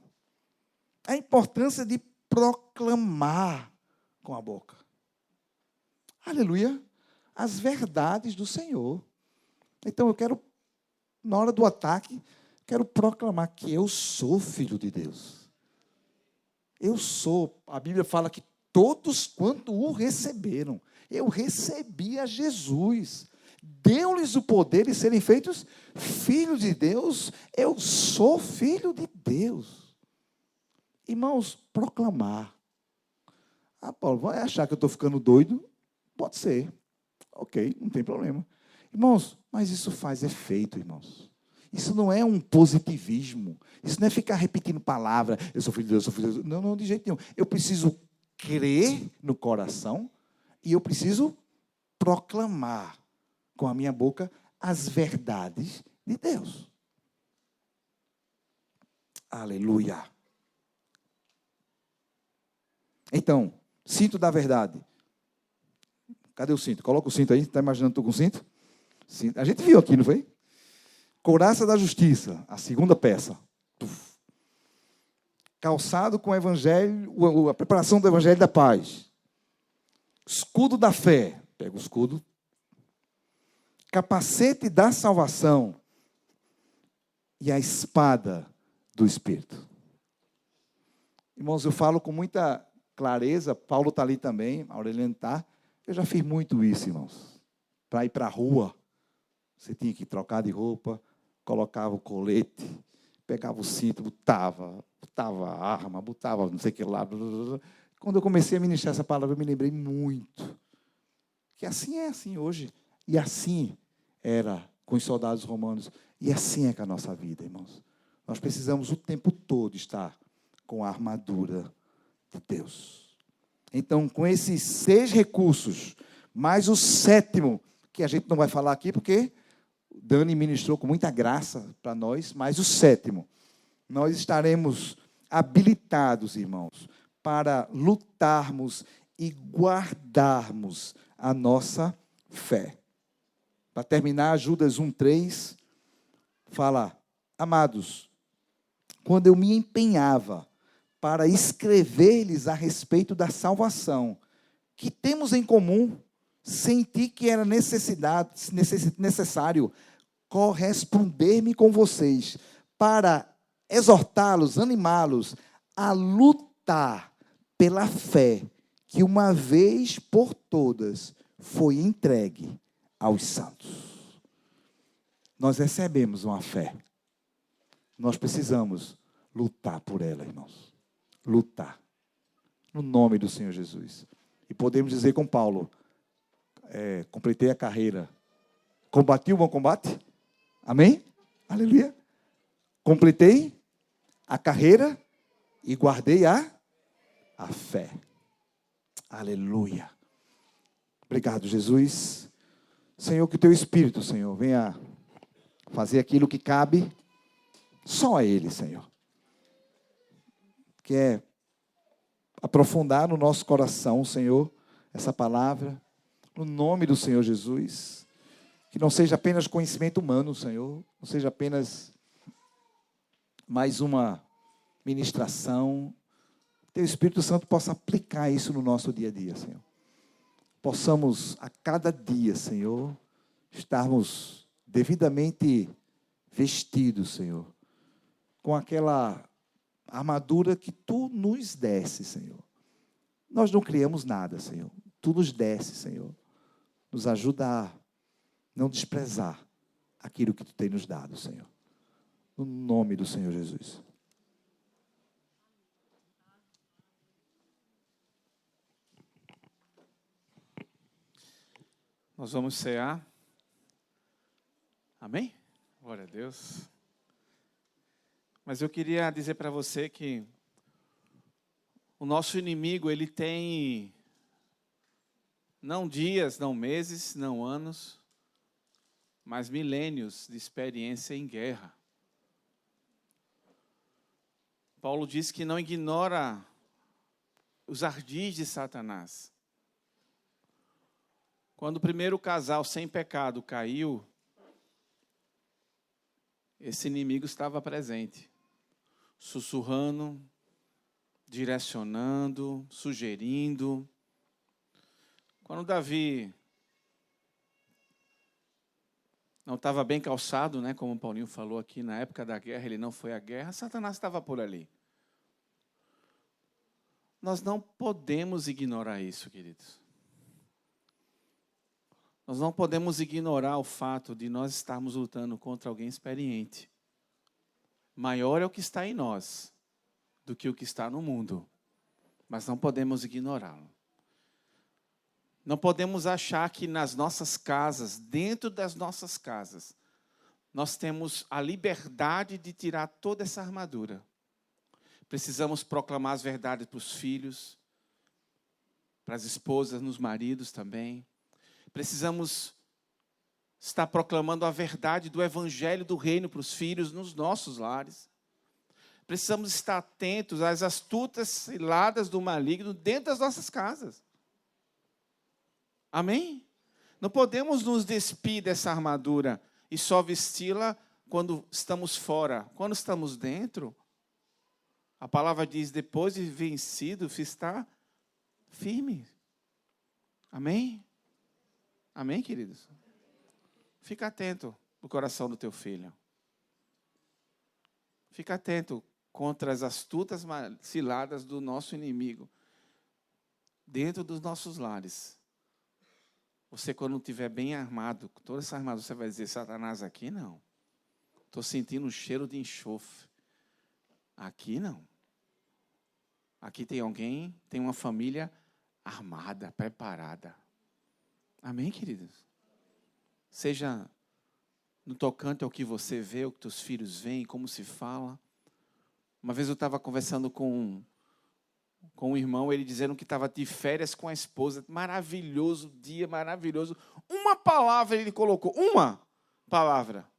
A importância de proclamar com a boca. Aleluia. As verdades do Senhor. Então eu quero, na hora do ataque, quero proclamar que eu sou filho de Deus. Eu sou. A Bíblia fala que todos quanto o receberam. Eu recebi a Jesus. Deu-lhes o poder de serem feitos filhos de Deus. Eu sou filho de Deus. Irmãos, proclamar. Paulo, vai achar que eu estou ficando doido? Pode ser. Ok, não tem problema. Irmãos, mas isso faz efeito, irmãos. Isso não é um positivismo. Isso não é ficar repetindo palavra. Eu sou filho de Deus, eu sou filho de Deus. Não, não, de jeito nenhum. Eu preciso crer no coração e eu preciso proclamar com a minha boca as verdades de Deus. Aleluia. Então, cinto da verdade. Cadê o cinto? Coloca o cinto aí. Está imaginando tu com o cinto? A gente viu aqui, não foi? Couraça da justiça, a segunda peça. Calçado com o evangelho, a preparação do evangelho da paz. Escudo da fé. Pega o escudo. Capacete da salvação. E a espada do Espírito. Irmãos, eu falo com muita clareza. Paulo está ali também. Aureliano está. Eu já fiz muito isso, irmãos. Para ir para a rua, você tinha que trocar de roupa, colocava o colete, pegava o cinto, botava a arma, botava não sei o que lá. Quando eu comecei a ministrar essa palavra, eu me lembrei muito. Que assim é assim hoje. E assim era com os soldados romanos. E assim é com a nossa vida, irmãos. Nós precisamos o tempo todo estar com a armadura de Deus. Então, com esses 6 recursos, mais o 7º, que a gente não vai falar aqui, porque Dani ministrou com muita graça para nós, mais o 7º, nós estaremos habilitados, irmãos, para lutarmos e guardarmos a nossa fé. Para terminar, Judas 1:3 fala: amados, quando eu me empenhava para escrever-lhes a respeito da salvação que temos em comum, senti que era necessário corresponder-me com vocês para exortá-los, animá-los a lutar pela fé que uma vez por todas foi entregue aos santos. Nós recebemos uma fé. Nós precisamos lutar por ela, irmãos. Lutar. No nome do Senhor Jesus. E podemos dizer com Paulo: completei a carreira. Combati o bom combate. Amém? Aleluia. Completei a carreira e guardei a fé. Aleluia. Obrigado, Jesus. Senhor, que o teu Espírito, Senhor, venha fazer aquilo que cabe só a Ele, Senhor. Que é aprofundar no nosso coração, Senhor, essa palavra, no nome do Senhor Jesus. Que não seja apenas conhecimento humano, Senhor, não seja apenas mais uma ministração. Que o Espírito Santo possa aplicar isso no nosso dia a dia, Senhor. Possamos a cada dia, Senhor, estarmos devidamente vestidos, Senhor, com aquela armadura que Tu nos desse, Senhor. Nós não criamos nada, Senhor. Tu nos desse, Senhor. Nos ajuda a não desprezar aquilo que Tu tem nos dado, Senhor. No nome do Senhor Jesus. Nós vamos cear. Amém? Glória a Deus. Mas eu queria dizer para você que o nosso inimigo, ele tem não dias, não meses, não anos, mas milênios de experiência em guerra. Paulo diz que não ignora os ardis de Satanás. Quando o primeiro casal sem pecado caiu, esse inimigo estava presente, sussurrando, direcionando, sugerindo. Quando Davi não estava bem calçado, né, como o Paulinho falou aqui, na época da guerra, ele não foi à guerra, Satanás estava por ali. Nós não podemos ignorar isso, queridos. Nós não podemos ignorar o fato de nós estarmos lutando contra alguém experiente. Maior é o que está em nós do que o que está no mundo. Mas não podemos ignorá-lo. Não podemos achar que nas nossas casas, dentro das nossas casas, nós temos a liberdade de tirar toda essa armadura. Precisamos proclamar as verdades para os filhos, para as esposas, nos maridos também. Precisamos estar proclamando a verdade do evangelho do reino para os filhos nos nossos lares. Precisamos estar atentos às astutas ciladas do maligno dentro das nossas casas. Amém? Não podemos nos despir dessa armadura e só vesti-la quando estamos fora. Quando estamos dentro, a palavra diz, depois de vencido, está firme. Amém? Amém, queridos? Fica atento no coração do teu filho. Fica atento contra as astutas ciladas do nosso inimigo dentro dos nossos lares. Você, quando estiver bem armado, toda essa armadura, você vai dizer, Satanás, aqui não. Estou sentindo um cheiro de enxofre. Aqui não. Aqui tem alguém, tem uma família armada, preparada. Amém, queridos? Seja no tocante ao que você vê, o que teus filhos veem, como se fala. Uma vez eu estava conversando com um irmão, ele dizendo que estava de férias com a esposa. Maravilhoso dia, maravilhoso. Uma palavra ele colocou, uma palavra.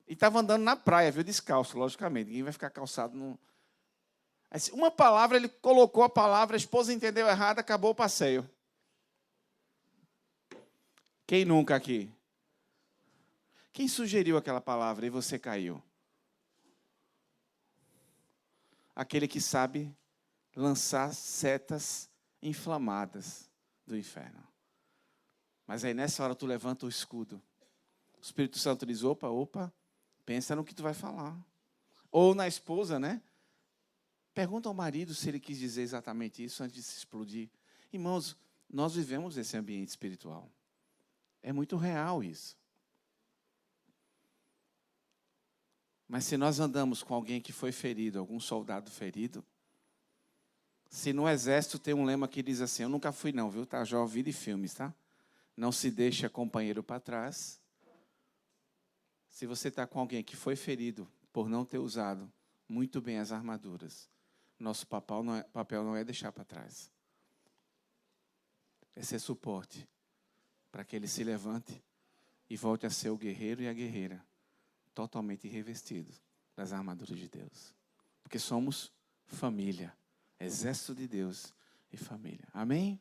E estava andando na praia, viu, descalço, logicamente. Ninguém vai ficar calçado. Assim, uma palavra, ele colocou a palavra, a esposa entendeu errado, acabou o passeio. Quem nunca aqui? Quem sugeriu aquela palavra e você caiu? Aquele que sabe lançar setas inflamadas do inferno. Mas aí nessa hora tu levanta o escudo. O Espírito Santo diz, opa, pensa no que tu vai falar. Ou na esposa, né? Pergunta ao marido se ele quis dizer exatamente isso antes de se explodir. Irmãos, nós vivemos esse ambiente espiritual. É muito real isso. Mas se nós andamos com alguém que foi ferido, algum soldado ferido, se no exército tem um lema que diz assim, eu nunca fui não, viu? Tá? Já ouvi de filmes, tá? Não se deixa companheiro para trás. Se você está com alguém que foi ferido por não ter usado muito bem as armaduras, nosso papel não é deixar para trás. É ser suporte para que ele se levante e volte a ser o guerreiro e a guerreira totalmente revestidos das armaduras de Deus. Porque somos família, exército de Deus e família. Amém?